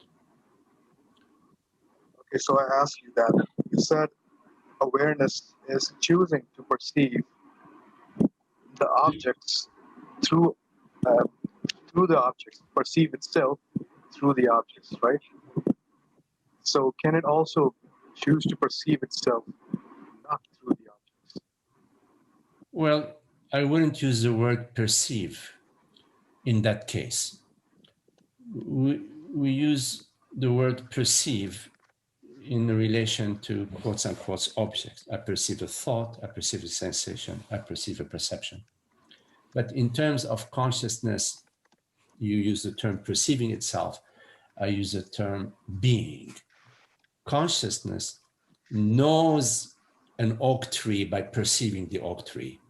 Okay, so I ask you that. You said awareness is choosing to perceive the objects through the objects, perceive itself through the objects, right? So can it also choose to perceive itself not through the objects? Well, I wouldn't use the word perceive in that case. We use the word perceive in relation to quotes unquote objects. I perceive a thought, I perceive a sensation, I perceive a perception. But in terms of consciousness, you use the term perceiving itself. I use the term being. Consciousness knows an oak tree by perceiving the oak tree,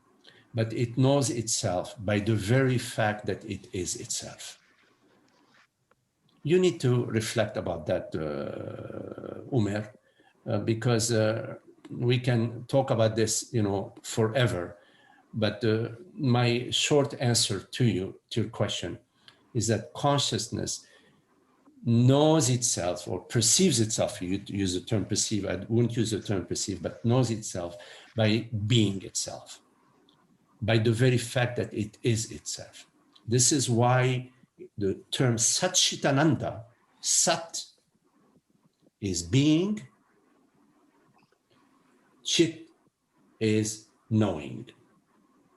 but it knows itself by the very fact that it is itself. You need to reflect about that, Umer, because we can talk about this, forever. But my short answer to your question, is that consciousness knows itself or perceives itself. You use the term perceive. I wouldn't use the term perceive, but knows itself by being itself, by the very fact that it is itself. This is why the term Satchitananda, Sat is being, Chit is knowing.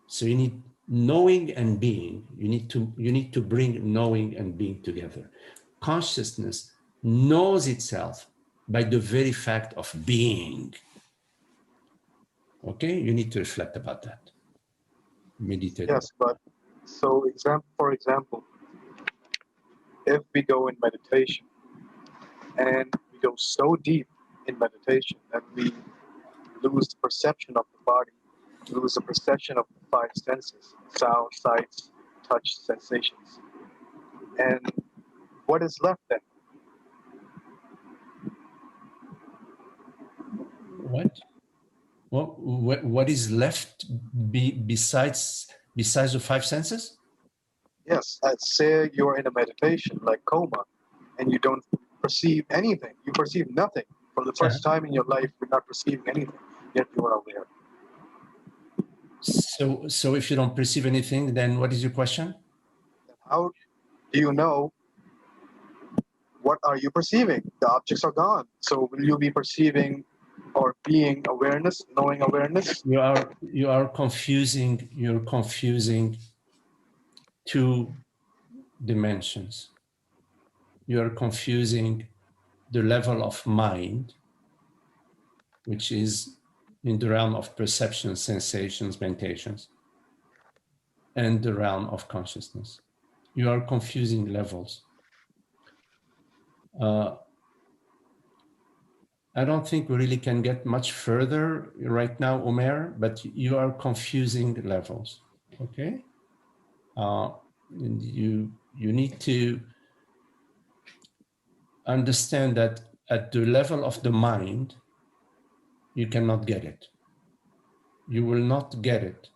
So you need knowing and being. You need to bring knowing and being together. Consciousnness knows itself by the very fact of being. Okay, you need to reflect about that. Meditate. Yes, but so for example, if we go in meditation and we go so deep in meditation that we lose the perception of the body, lose the perception of the five senses, sound, sights, touch, sensations. And what is left then? What is left besides the five senses? Yes, let's say you're in a meditation like coma and you don't perceive anything. You perceive nothing. For the first time in your life, you're not perceiving anything, yet you are aware. So if you don't perceive anything, then what is your question? How do you know what are you perceiving? The objects are gone. So will you be perceiving or being awareness, knowing awareness? You are confusing. You're confusing two dimensions. You are confusing the level of mind, which is in the realm of perception, sensations, meditations, and the realm of consciousness. You are confusing levels. I don't think we really can get much further right now, Omer, but you are confusing levels, okay? And you need to understand that at the level of the mind, you cannot get it. You will not get it.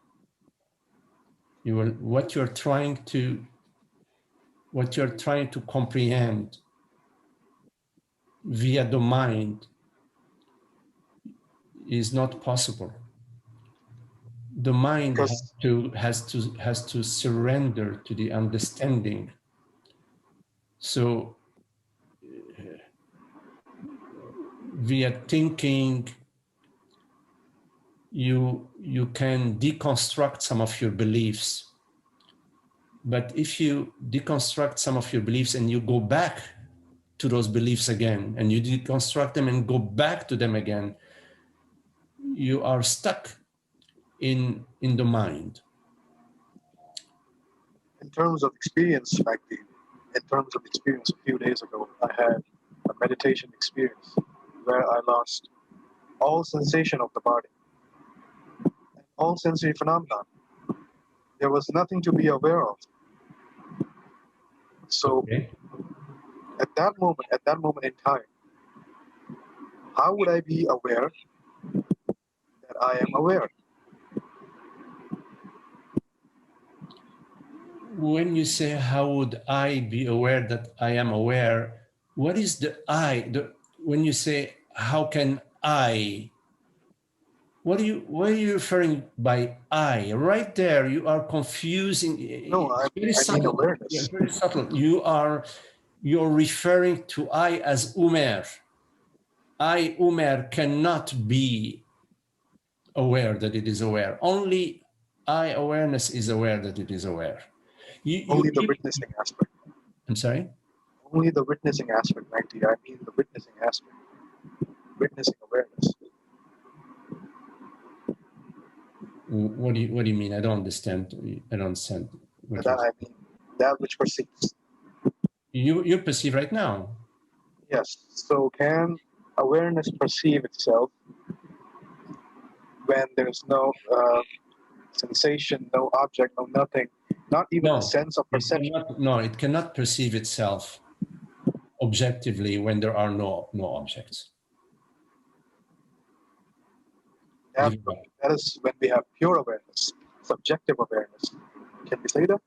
You will, what you're trying to comprehend via the mind is not possible. The mind has to surrender to the understanding. So via thinking, you can deconstruct some of your beliefs. But if you deconstruct some of your beliefs and you go back to those beliefs again, and you deconstruct them and go back to them again, you are stuck in the mind. In terms of experience, Magdi, a few days ago, I had a meditation experience where I lost all sensation of the body, all sensory phenomenon. There was nothing to be aware of. So Okay. at that moment in time, how would I be aware that I am aware? When you say, how would I be aware that I am aware, what is the I? When you say, how can I? What are you referring by I? Right there, you are confusing. No, I mean awareness. Yeah, very subtle. You're referring to I as Umer. I, Umer, cannot be aware that it is aware. Only I, awareness, is aware that it is aware. Only the witnessing aspect. I'm sorry? Only the witnessing aspect, Magdi. I mean the witnessing aspect. Witnessing awareness. What do you mean? I don't understand. I don't understand. I mean that which perceives. You perceive right now. Yes. So can awareness perceive itself when there's no sensation, no object, no nothing, not even a sense of perception? It cannot perceive itself objectively when there are no objects. That is when we have pure awareness, subjective awareness. Can we say that?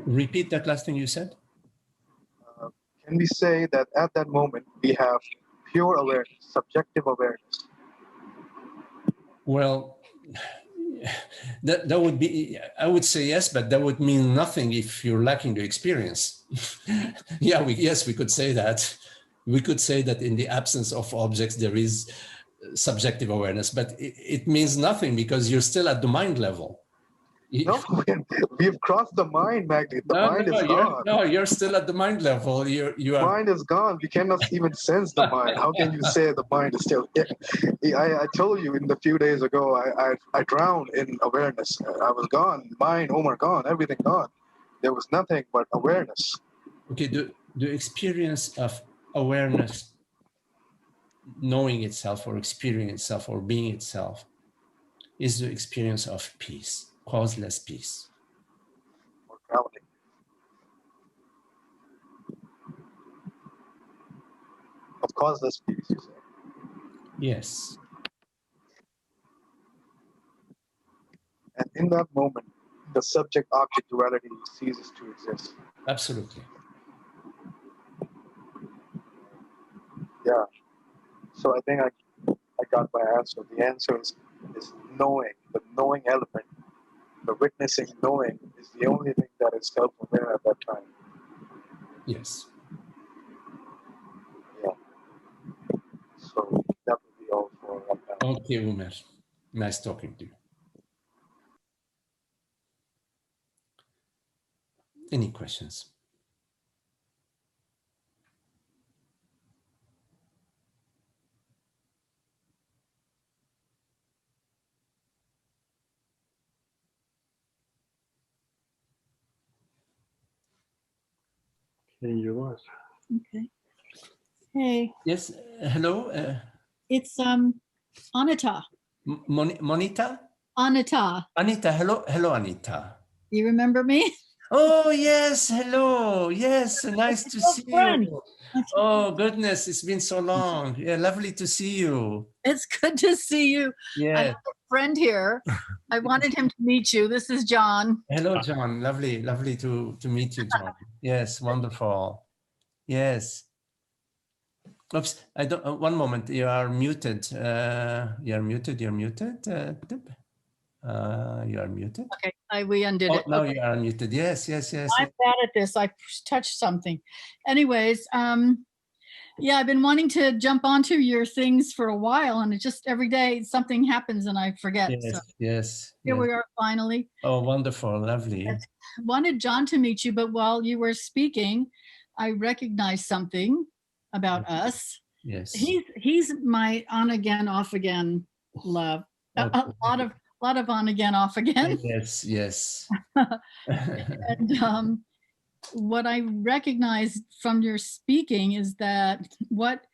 Repeat that last thing you said. Can we say that at that moment we have pure awareness, subjective awareness? Well, that would be, I would say yes, but that would mean nothing if you're lacking the experience. Yes, we could say that. We could say that in the absence of objects, there is subjective awareness, but it means nothing because you're still at the mind level. No, we've crossed the mind, Magdi. The mind is gone. You're still at the mind level. You are. Mind is gone. We cannot even sense the mind. How can you say the mind is still here? I told you in the few days ago, I drowned in awareness. I was gone. Mind, Omar, gone. Everything gone. There was nothing but awareness. Okay, the experience of awareness, knowing itself or experiencing itself or being itself, is the experience of peace, causeless peace. Or grounding. Of causeless peace, you say? Yes. And in that moment, the subject-object duality ceases to exist. Absolutely. Yeah. So I think I got my answer. The answer is knowing. The knowing element, the witnessing knowing is the only thing that is self-aware at that time. Yes. Yeah. So that would be all for right now. Okay, Umer. Nice talking to you. Any questions? Change yours. Okay. Hey, Yes. Hello. it's Anita. Monita. Anita. Anita. Hello. Hello, Anita. You remember me? Oh yes. Hello. Yes. Nice to see Friend. you. Oh goodness, it's been so long. Yeah, lovely to see you. It's good to see you. I Yeah. have a friend here. I wanted him to meet you. This is John. Hello, John. Lovely to meet you, John. Yes, wonderful. Yes. Oops, I don't. One moment. You are muted. You're muted. You're muted. You are muted. Okay, we undid Oh, it. now Okay. you are muted. Yes. I'm bad at this. I touched something. Anyways, yeah, I've been wanting to jump onto your things for a while, and it just every day something happens and I forget. Yes. So Yes. here Yes. we are finally. Oh, wonderful. Lovely. I wanted John to meet you, but while you were speaking, I recognized something about us. Yes. He's my on again, off again love. Okay. A lot of on again, off again. Yes. Yes. And what I recognized from your speaking is that what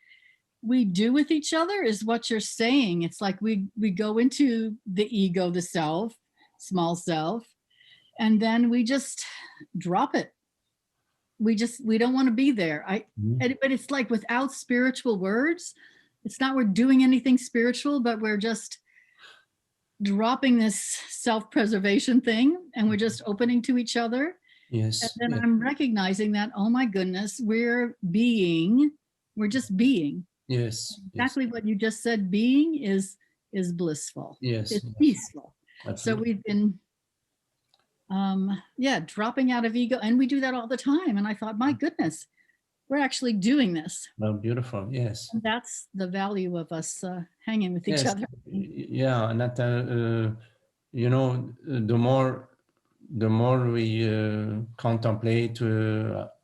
we do with each other is what you're saying. It's like we go into the ego, the self, small self, and then we just drop it. We don't want to be there. But it's like without spiritual words, it's not we're doing anything spiritual, but we're just dropping this self-preservation thing and we're just opening to each other. Yes. And then Yes. I'm recognizing that, oh my goodness, we're just being. Yes. Exactly what you just said, being is blissful. Yes. It's Yes. peaceful. So Absolutely. we've been dropping out of ego, and we do that all the time. And I thought, my goodness, we're actually doing this. Oh, beautiful. Yes. And that's the value of us hanging with each Yes. other. Yeah, and that you know, the more we contemplate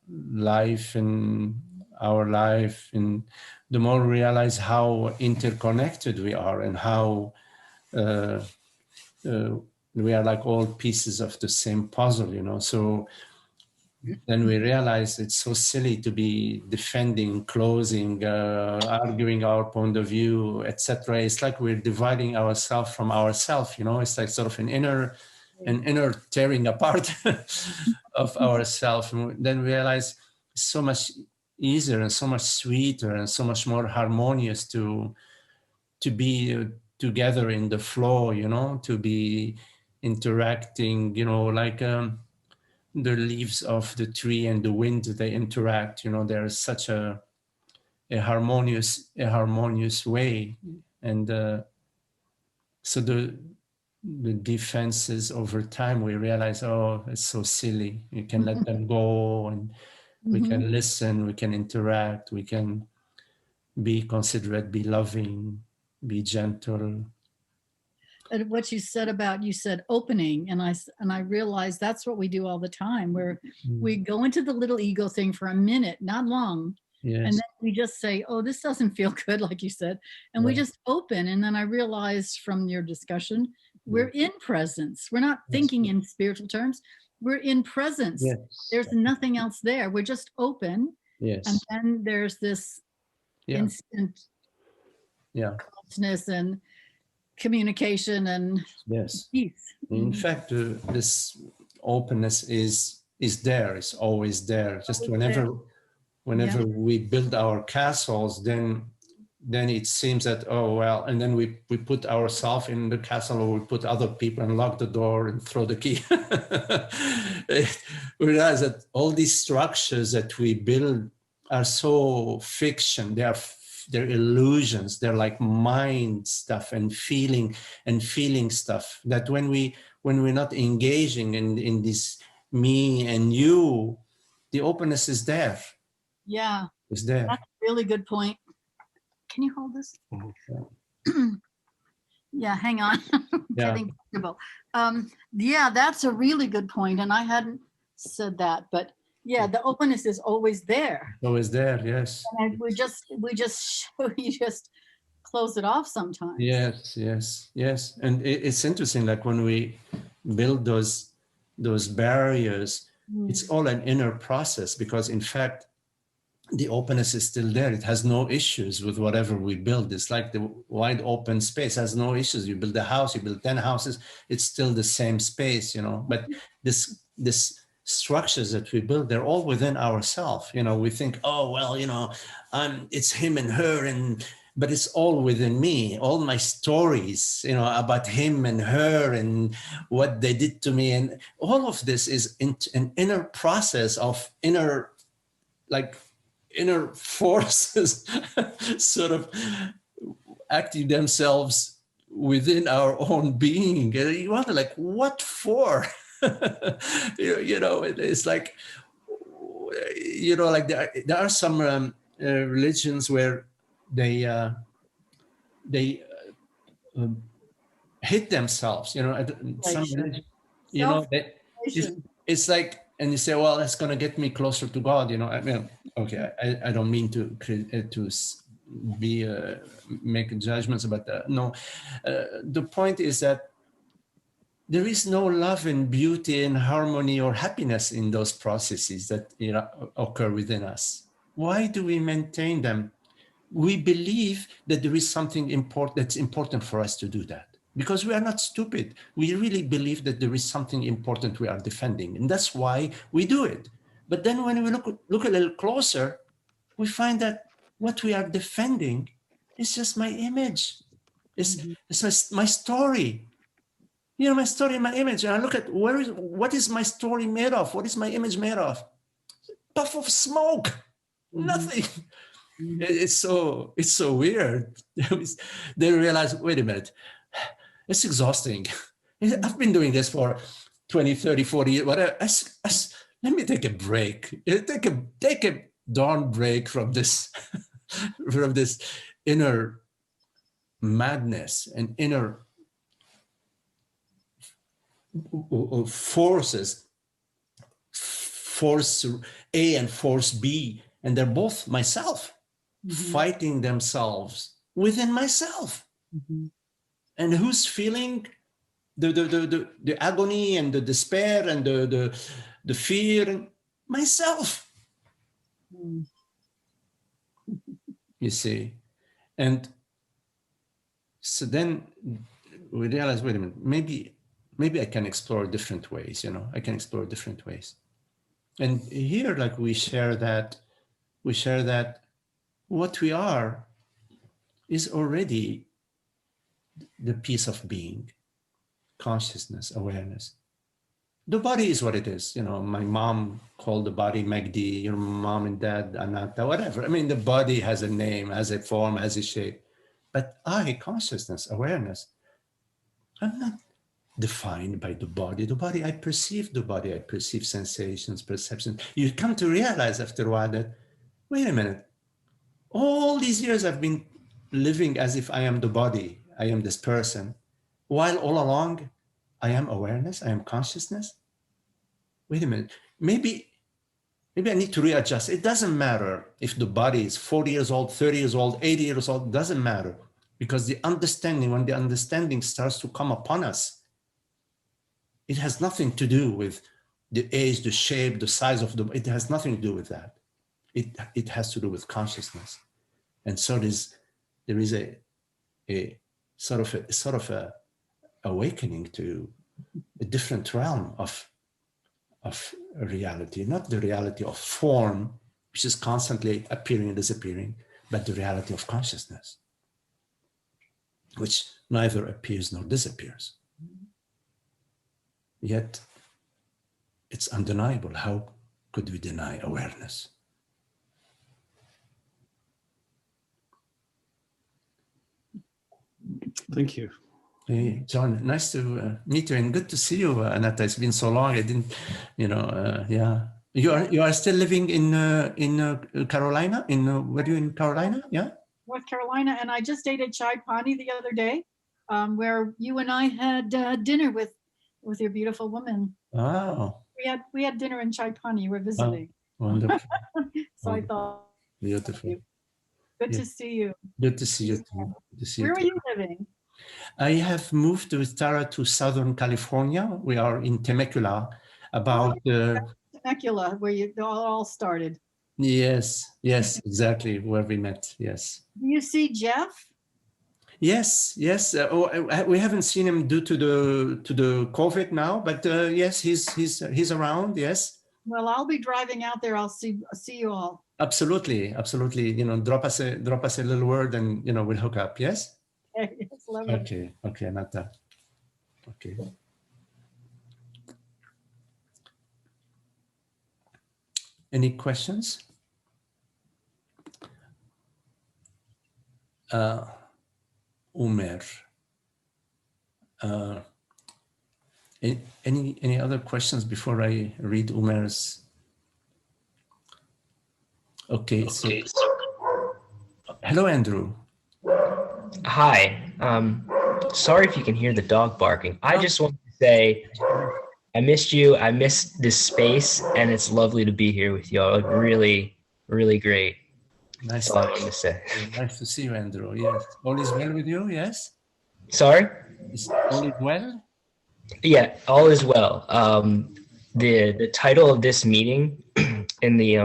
life and our life, and the more we realize how interconnected we are and how we are like all pieces of the same puzzle, you know. So then we realize it's so silly to be defending, closing, arguing our point of view, etc. It's like we're dividing ourselves from ourselves, you know. It's like sort of an inner tearing apart of ourselves. And then we realize it's so much easier and so much sweeter and so much more harmonious to be together in the flow, you know, to be interacting, you know, like the leaves of the tree and the wind, they interact, you know. There's such a harmonious way. And so the defenses over time, we realize, oh, it's so silly. You can let them go, and we can listen, we can interact, we can be considerate, be loving, be gentle. And what you said opening, and I realized that's what we do all the time, where we go into the little ego thing for a minute, not long. Yes. And then we just say, oh, this doesn't feel good, like you said. And we just open. And then I realized from your discussion, we're in presence. We're not thinking in spiritual terms. We're in presence. Yes. There's nothing else there. We're just open. Yes. And then there's this instant closeness and communication and peace. In fact, this openness is there. It's always there. Just whenever we build our castles, then it seems that, oh well, and then we put ourselves in the castle, or we put other people and lock the door and throw the key. We realize that all these structures that we build are so fiction. They're illusions. They're like mind stuff and feeling stuff, that when we're not engaging in this me and you, the openness is there. Yeah, it's there. That's a really good point. Can you hold this? Yeah, hang on. Getting comfortable. Yeah, that's a really good point, and I hadn't said that, but yeah, the openness is always there. Always there, yes. And we just close it off sometimes. Yes. And it's interesting, like when we build those barriers, It's all an inner process, because in fact, the openness is still there. It has no issues with whatever we build. It's like the wide open space has no issues. You build a house, you build 10 houses, it's still the same space, you know. But this structures that we build, they're all within ourselves. You know, we think, oh, well, you know, it's him and her, but it's all within me. All my stories, you know, about him and her and what they did to me. And all of this is an inner process of inner forces sort of acting themselves within our own being. And you wonder, like, what for? You know, it's like, you know, like there are some religions where they hit themselves, you know. Some religion, you know, it's like, and you say, well, that's going to get me closer to God, you know. I mean, okay, I don't mean to be making judgments about that. No, the point is that there is no love and beauty and harmony or happiness in those processes that, you know, occur within us. Why do we maintain them? We believe that there is something important that's important for us to do that, because we are not stupid. We really believe that there is something important we are defending, and that's why we do it. But then when we look a little closer, we find that what we are defending is just my image. It's my story. You know, my story and my image. And I look at what is my story made of? What is my image made of? Puff of smoke, nothing. It's so weird. They realize, wait a minute, it's exhausting. I've been doing this for 20, 30, 40 years. Whatever. Let me take a break. Take a darn break from this, from this inner madness and inner forces, force A and force B, and they're both myself, fighting themselves within myself. And who's feeling the agony and the despair and the fear? Myself. You see. And so then we realize, wait a minute, maybe I can explore different ways, you know, I can explore different ways. And here, like, we share that what we are is already the piece of being, consciousness, awareness. The body is what it is. You know, my mom called the body Magdi, your mom and dad, Anatta, whatever. I mean, the body has a name, has a form, has a shape. But I, consciousness, awareness, I'm not defined by the body. The body, I perceive the body. I perceive sensations, perceptions. You come to realize after a while that, wait a minute, all these years I've been living as if I am the body. I am this person. While all along, I am awareness, I am consciousness. Wait a minute, maybe I need to readjust. It doesn't matter if the body is 40 years old, 30 years old, 80 years old, doesn't matter. Because the understanding, when the understanding starts to come upon us, it has nothing to do with the age, the shape, the size of the, it has nothing to do with that. It has to do with consciousness. And so there is a sort of a awakening to a different realm of reality, not the reality of form, which is constantly appearing and disappearing, but the reality of consciousness, which neither appears nor disappears. Yet it's undeniable. How could we deny awareness? Thank you. Hey, John, nice to meet you, and good to see you, Anatta. It's been so long. I didn't, yeah. You are still living in Carolina? Were you in Carolina? Yeah. North Carolina, and I just ate at Chai Pani the other day, where you and I had dinner with your beautiful woman. Wow. We had dinner in Chai Pani. You were visiting. Oh, wonderful. So I thought, beautiful. Good to see you. Good to see you too. Good to see you Where too. are you living? I have moved with Tara to Southern California. We are in Temecula, about Temecula, where you all started. Yes, yes, exactly where we met. Yes. Do you see Jeff? Yes, yes. We haven't seen him due to the COVID now, but yes, he's around. Yes. Well, I'll be driving out there. I'll see you all. Absolutely, absolutely. You know, drop us a little word, and you know we'll hook up. Yes. Yes, love it. Okay. Okay, Nata. Okay. Any questions? Umer. Any other questions before I read Umer's? Okay. So, hello, Andrew. Hi. Sorry if you can hear the dog barking. I just want to say I missed you. I missed this space, and it's lovely to be here with you all. Really, really great. Nice. That's all I wanted to say. Nice to see you, Andrew. Yes. All is well with you? Yes. Sorry? Is all is well? Yeah, all is well. The title of this meeting in the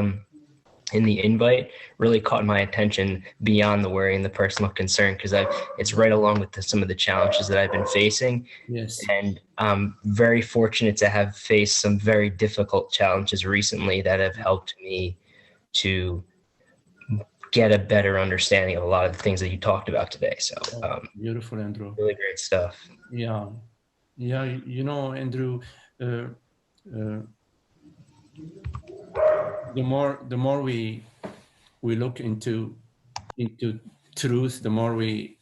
invite really caught my attention beyond the worry and the personal concern, because it's right along with some of the challenges that I've been facing. Yes. And I'm very fortunate to have faced some very difficult challenges recently that have helped me to get a better understanding of a lot of the things that you talked about today. So beautiful, Andrew. Really great stuff. Yeah. Yeah. You know, Andrew, the more we look into truth, the more we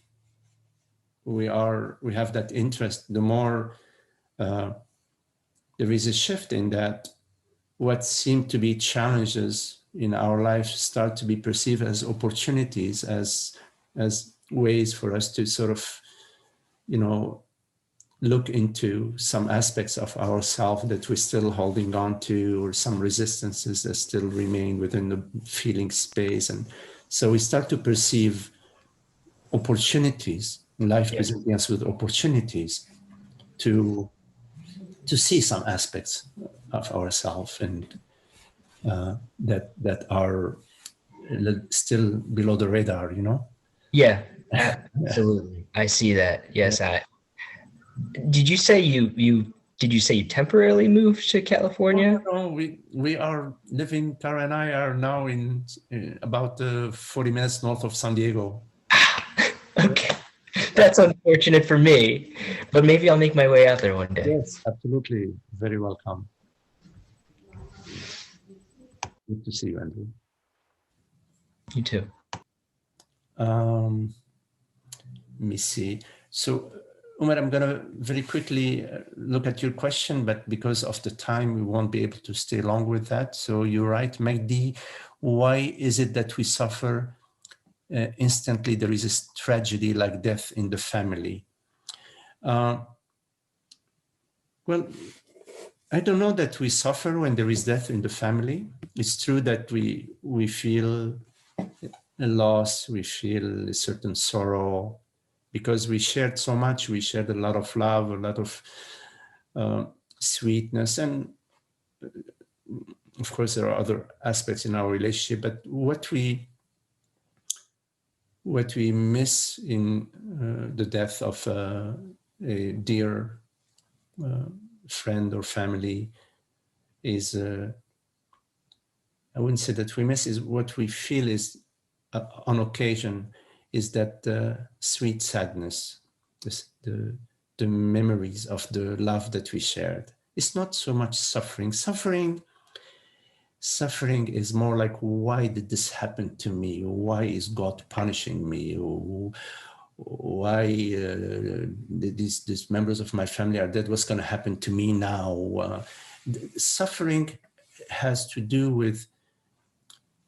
have that interest, the more there is a shift in that what seem to be challenges in our life start to be perceived as opportunities, as ways for us to sort of, you know, look into some aspects of ourselves that we're still holding on to, or some resistances that still remain within the feeling space. And so we start to perceive opportunities, life presenting us with opportunities to see some aspects of ourselves and that are still below the radar, you know? Yeah, absolutely. I see that. Yes. Did you say you temporarily moved to California? No, we are living, Tara and I are now in about 40 minutes north of San Diego. Okay. That's unfortunate for me, but maybe I'll make my way out there one day. Yes, absolutely. Very welcome. Good to see you, Andrew. You too. Let me see. So, Umar, I'm going to very quickly look at your question, but because of the time, we won't be able to stay long with that. So you're right, Magdi. Why is it that we suffer instantly? There is a tragedy like death in the family. Well, I don't know that we suffer when there is death in the family. It's true that we feel a loss, we feel a certain sorrow, because we shared so much. We shared a lot of love, a lot of sweetness, and of course there are other aspects in our relationship. But what we miss in the death of a dear friend or family is, I wouldn't say that we miss, is what we feel is on occasion is that sweet sadness, the memories of the love that we shared. It's not so much suffering. Suffering is more like, why did this happen to me? Why is God punishing me? Why these members of my family are dead? What's going to happen to me now? Suffering has to do with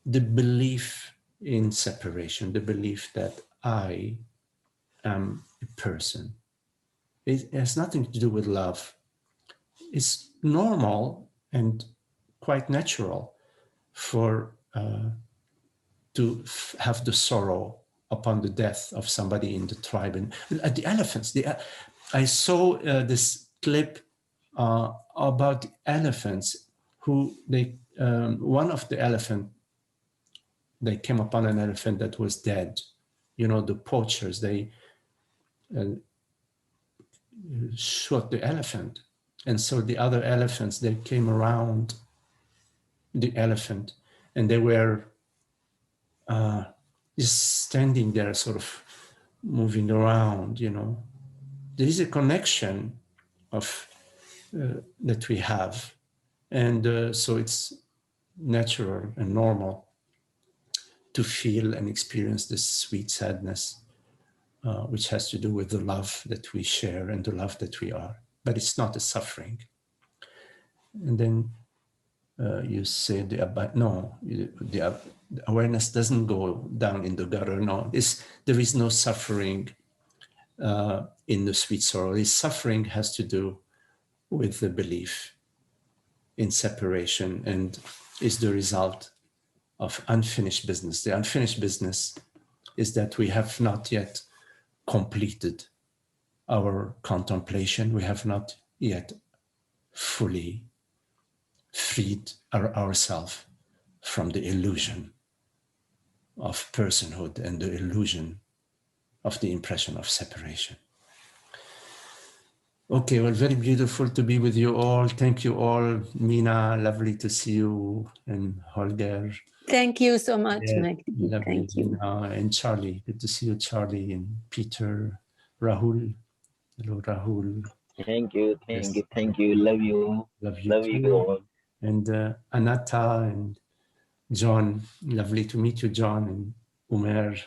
the belief in separation, the belief that I am a person. It has nothing to do with love. It's normal and quite natural for to have the sorrow upon the death of somebody in the tribe. And the elephants, I saw this clip about elephants who one of the elephant, they came upon an elephant that was dead. You know, the poachers, they shot the elephant. And so the other elephants, they came around the elephant and they were just standing there, sort of moving around, you know. There is a connection of that we have. And so it's natural and normal to feel and experience this sweet sadness, which has to do with the love that we share and the love that we are. But it's not a suffering. And then you say the awareness doesn't go down in the gutter. No, there is no suffering in the sweet sorrow. This suffering has to do with the belief in separation and is the result of unfinished business. The unfinished business is that we have not yet completed our contemplation. We have not yet fully freed ourselves from the illusion of personhood and the illusion of the impression of separation. Okay, well, very beautiful to be with you all. Thank you all. Mina, lovely to see you. And Holger. Thank you so much, Yeah, Magdi. lovely. Thank you. And Charlie, good to see you, Charlie, and Peter, Rahul. Hello, Rahul. Thank you, Yes. thank you. Love you. Love you Love too. you all. And Anatta and John. Lovely to meet you, John, and Umer.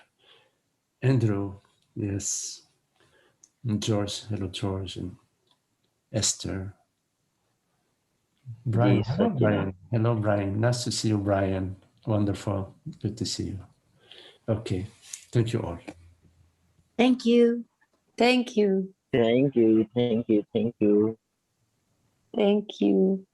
Andrew, yes. And George, hello, George, and Esther. Brian, Yes, hello, Sakina. Brian. Hello, Brian. Nice to see you, Brian. Wonderful. Good to see you. Okay. Thank you all. Thank you. Thank you. Thank you, thank you, thank you. Thank you.